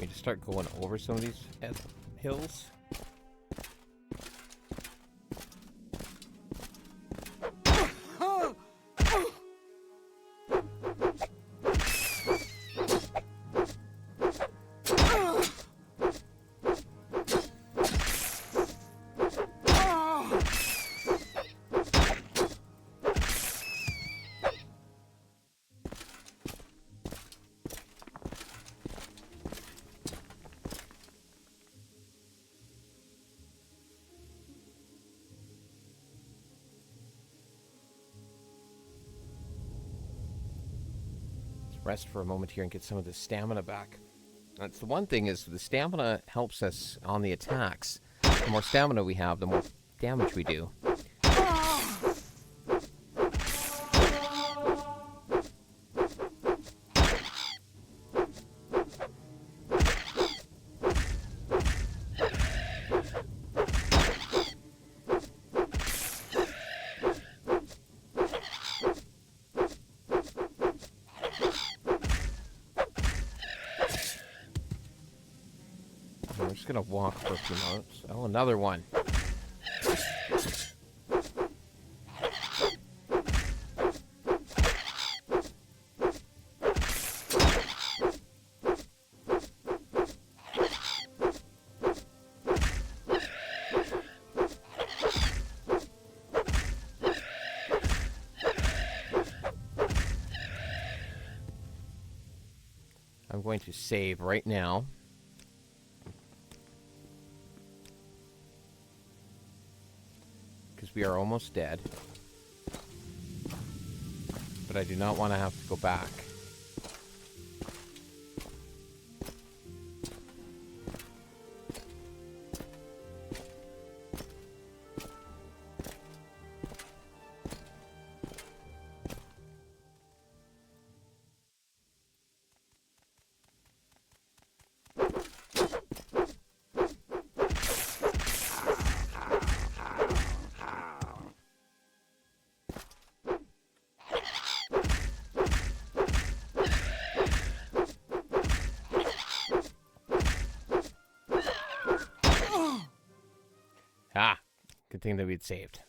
We just start going over some of these hills. Rest for a moment here and get some of the stamina back. That's the one thing, is the stamina helps us on the attacks. The more stamina we have, the more damage we do. We're just gonna walk for a few moments. Oh, another one. I'm going to save right now. We are almost dead. But I do not want to have to go back. Ah, good thing that we'd saved.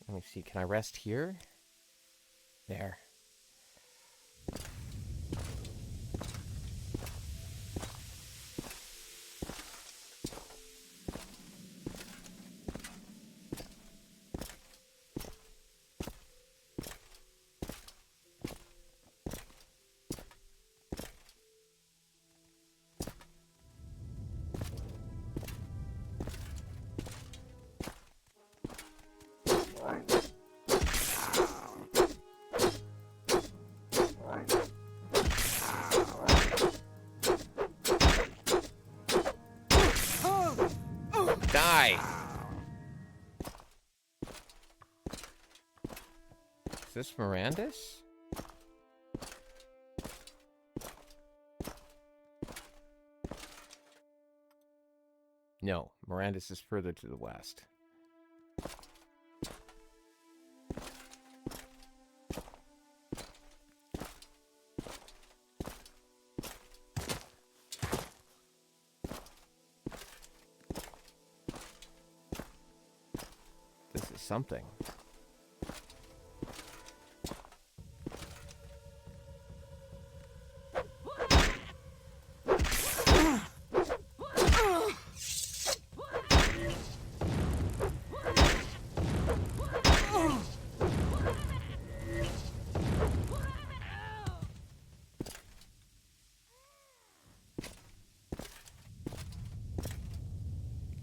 Let me see, can I rest here? There. Die! Is this Mirandus? No, Mirandus is further to the west. Something.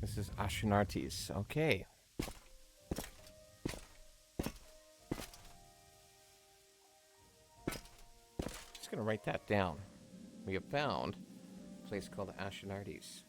This is Ashnartes. Okay. Gonna write that down. We have found a place called Ashnartes.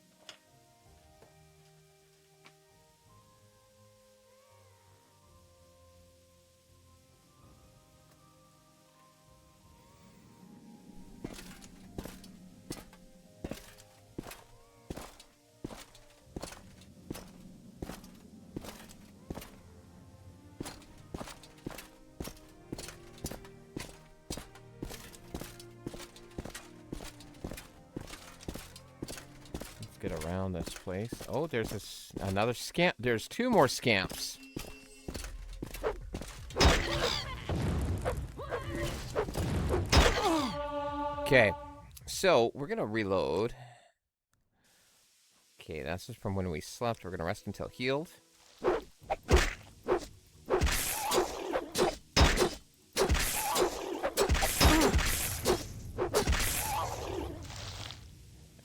get around this place. Oh, there's another scamp. There's 2 more scamps. Okay, so we're gonna reload. Okay, that's just from when we slept. We're gonna rest until healed.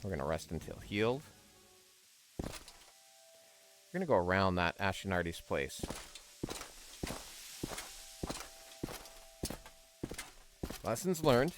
We're gonna rest until healed. We're gonna go around that Ashenardi's place. Lessons learned.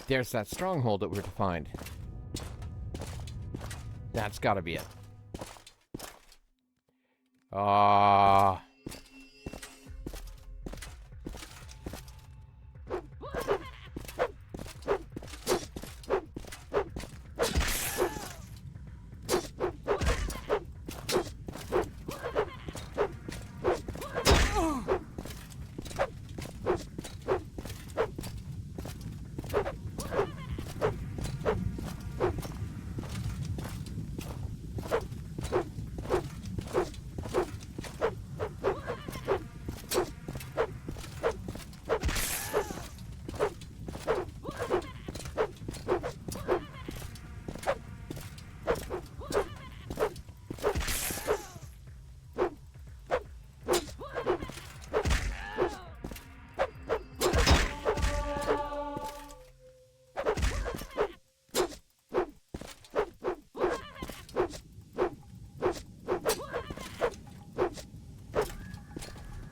There's that stronghold that we're to find. That's gotta be it. Ah.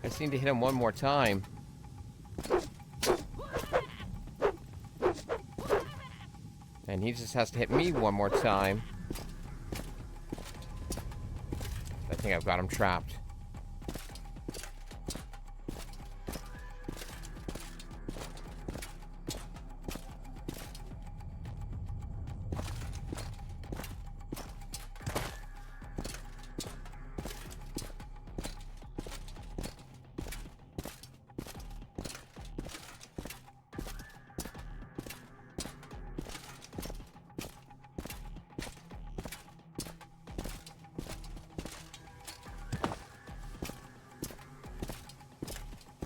I just need to hit him one more time. And he just has to hit me one more time. I think I've got him trapped.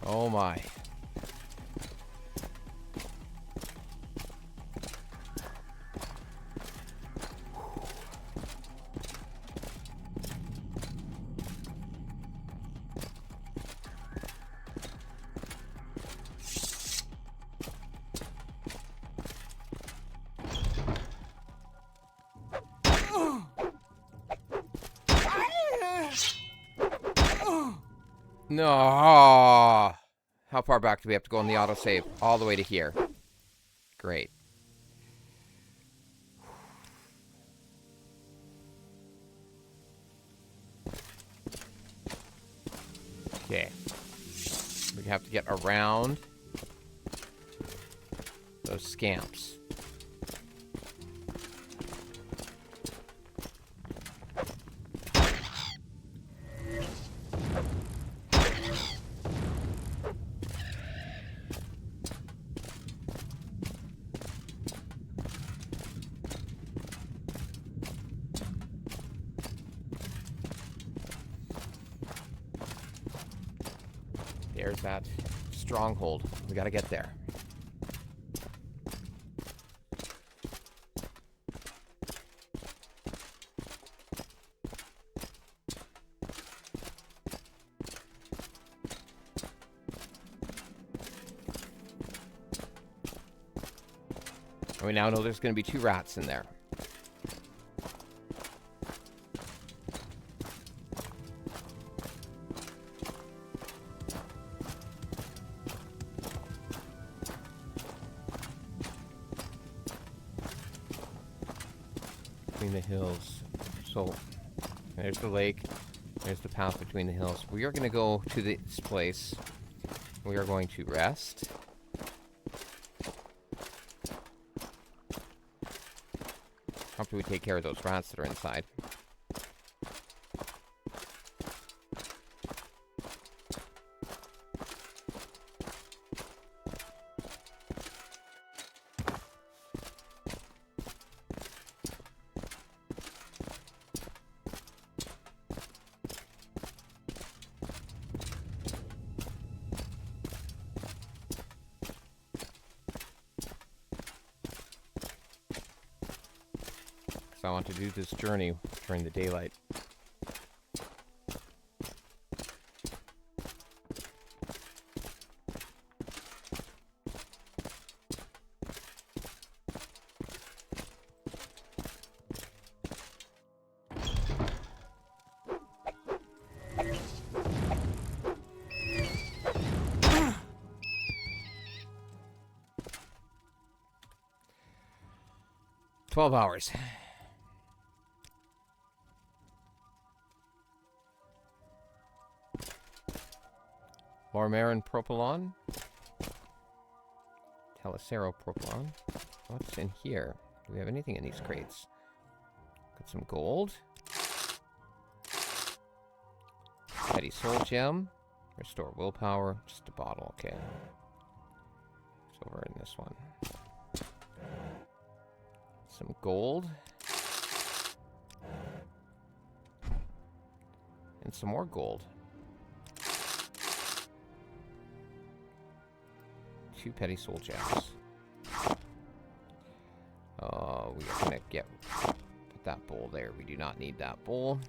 Oh my. No. How far back do we have to go on the autosave? All the way to here. Great. Okay. We have to get around those scamps. There's that stronghold. We gotta get there. We now know there's going to be 2 rats in there. Between the hills. So, there's the lake. There's the path between the hills. We are going to go to this place. We are going to rest. After we take care of those rats that are inside. I want to do this journey during the daylight. "12 hours. Lormarin propylon. Telicero propylon. What's in here? Do we have anything in these crates? Got some gold. Petty soul gem. Restore willpower. Just a bottle, okay. It's over in this one. Some gold. And some more gold. 2 petty soul gems. We are gonna put that bowl there. We do not need that bowl.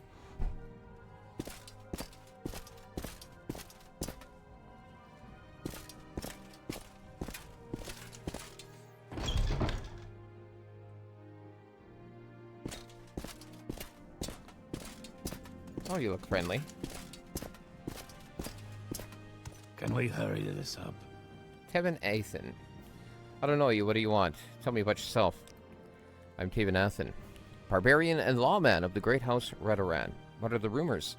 Oh, you look friendly. Can we hurry this up? Tevin Athan. I don't know you. What do you want? Tell me about yourself. I'm Tevin Athan, barbarian and lawman of the great house Redoran. What are the rumors?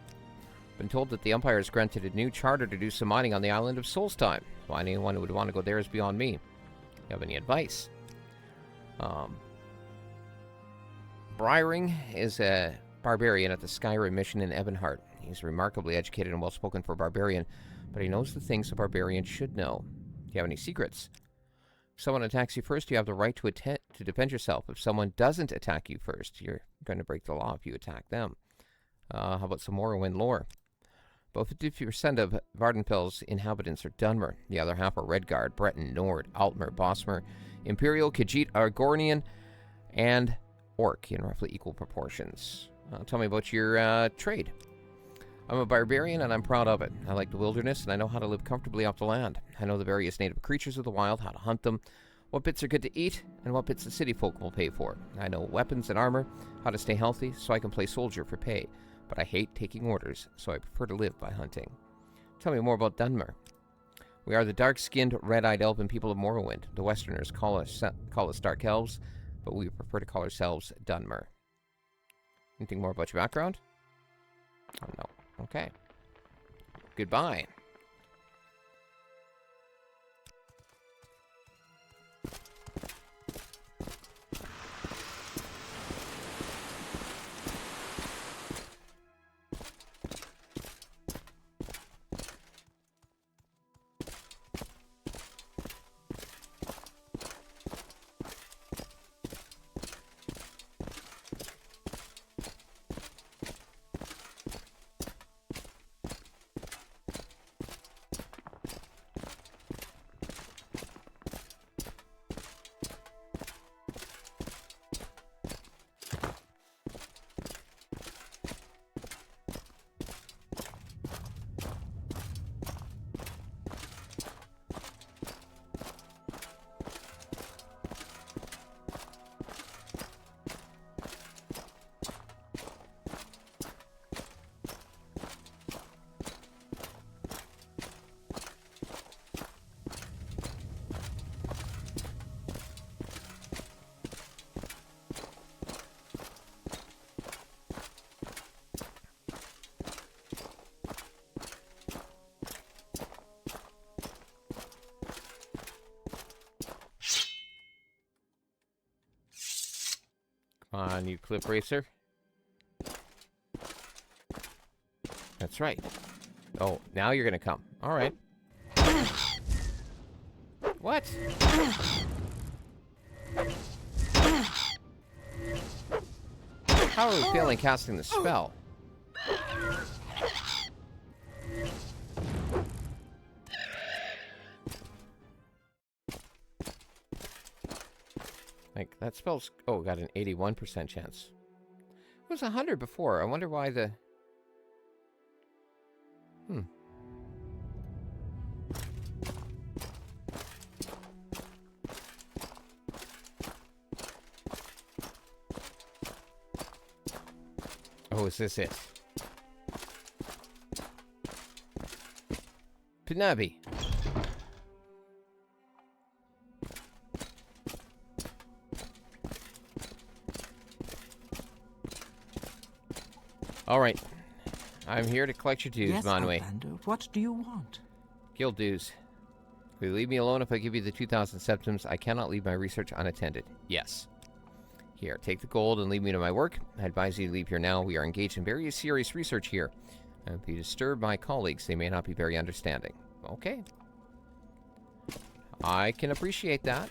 Been told that the Empire has granted a new charter to do some mining on the island of Solstheim. Why anyone would want to go there is beyond me. You have any advice? Briering is a barbarian at the Skyrim mission in Ebonheart. He's remarkably educated and well-spoken for a barbarian, but he knows the things a barbarian should know. Do you have any secrets? If someone attacks you first, you have the right to defend yourself. If someone doesn't attack you first, you're going to break the law if you attack them. How about some Morrowind lore? About 50% of Vardenfell's inhabitants are Dunmer. The other half are Redguard, Breton, Nord, Altmer, Bosmer, Imperial, Khajiit, Argonian, and Orc in roughly equal proportions. Tell me about your trade. I'm a barbarian, and I'm proud of it. I like the wilderness, and I know how to live comfortably off the land. I know the various native creatures of the wild, how to hunt them, what bits are good to eat, and what bits the city folk will pay for. I know weapons and armor, how to stay healthy, so I can play soldier for pay. But I hate taking orders, so I prefer to live by hunting. Tell me more about Dunmer. We are the dark-skinned, red-eyed elven people of Morrowind. The Westerners call us Dark Elves, but we prefer to call ourselves Dunmer. Anything more about your background? Oh, no. Okay. Goodbye. on, you clip racer. That's right. Oh, now you're gonna come. All right. What? How are we failing casting the spell? Like, that spell's... Oh, got an 81% chance. It was 100 before. I wonder why the... Oh, is this it? Pinabi. All right. I'm here to collect your dues, Yes, Manwe. Outlander, what do you want? Guild dues. Will you leave me alone if I give you the 2,000 septims? I cannot leave my research unattended. Yes. Here, take the gold and leave me to my work. I advise you to leave here now. We are engaged in very serious research here. If you disturb my colleagues, they may not be very understanding. Okay. I can appreciate that.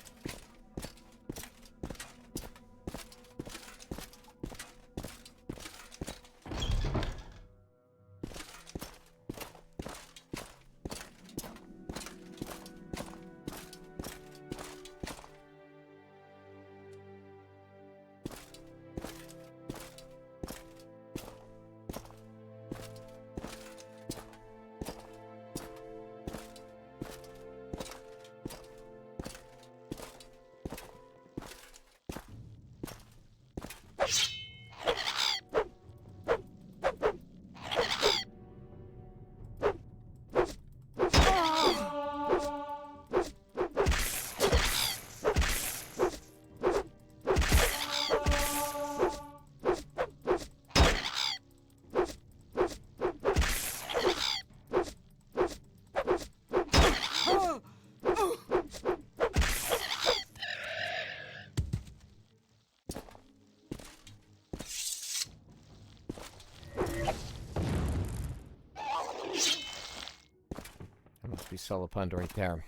Must be Solipund right there.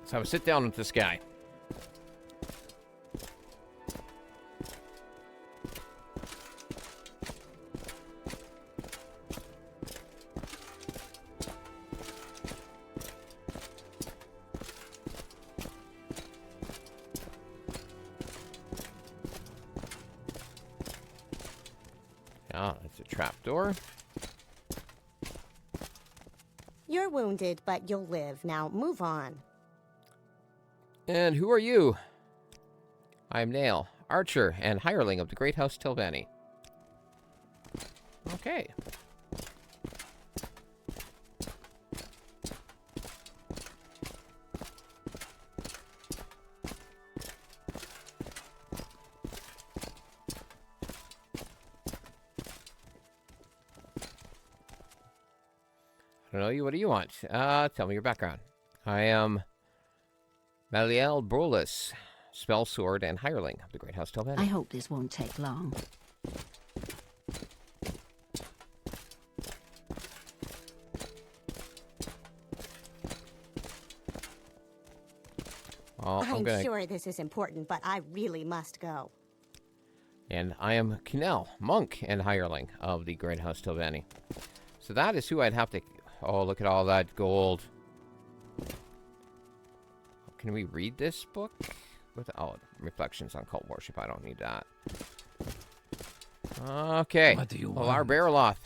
Let's have a sit down with this guy. Ah, it's a trapdoor. You're wounded, but you'll live. Now move on. And who are you? I'm Nail, archer and hireling of the Great House Tilvani. Okay. I don't know you. What do you want? Tell me your background. I am Maliel Brolus, spell sword and hireling of the Great House Tilvani. I hope this won't take long. Well, I'm sure this is important, but I really must go. And I am Kinel, monk and hireling of the Great House Tilvani. So that is who I'd have to... Oh, look at all that gold. Can we read this book? Oh, Reflections on Cult Worship. I don't need that. Okay. What do you Well, our want? Barreloth.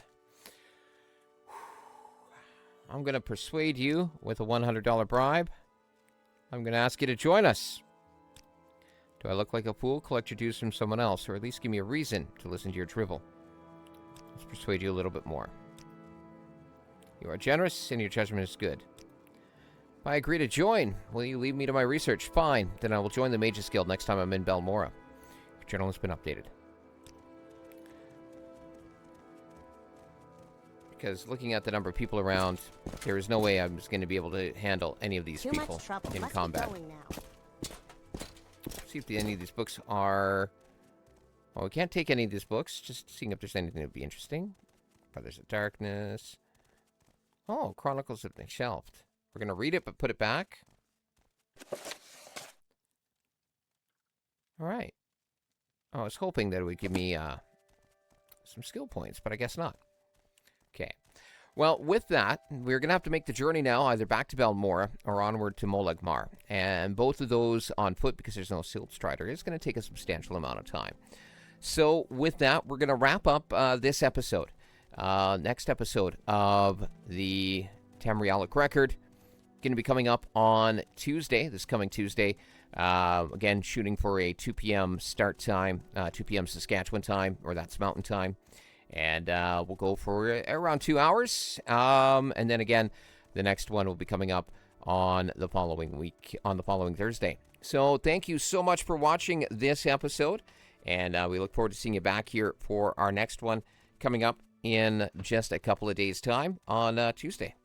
I'm going to persuade you with a $100 bribe I'm going to ask you to join us. Do I look like a fool? Collect your dues from someone else, or at least give me a reason to listen to your drivel. Let's persuade you a little bit more. You are generous, and your judgment is good. If I agree to join, will you leave me to my research? Fine. Then I will join the Mages Guild next time I'm in Belmora. Your journal has been updated. Because looking at the number of people around, there is no way I'm just going to be able to handle any of these people in combat. See if any of these books are... Well, we can't take any of these books. Just seeing if there's anything that would be interesting. Brothers of Darkness. Oh, Chronicles have been shelved. We're going to read it, but put it back. All right. I was hoping that it would give me some skill points, but I guess not. Okay. Well, with that, we're going to have to make the journey now, either back to Belmora or onward to Molegmar. And both of those on foot, because there's no Silt Strider, is going to take a substantial amount of time. So with that, we're going to wrap up this episode. Next episode of the Tamrielic Record. Going to be coming up on Tuesday, this coming Tuesday. Again, shooting for a 2 p.m. start time, 2 p.m. Saskatchewan time, or that's Mountain Time. And we'll go for around 2 hours. And then again, the next one will be coming up on the following week, on the following Thursday. So thank you so much for watching this episode. And we look forward to seeing you back here for our next one coming up in just a couple of days' time on Tuesday.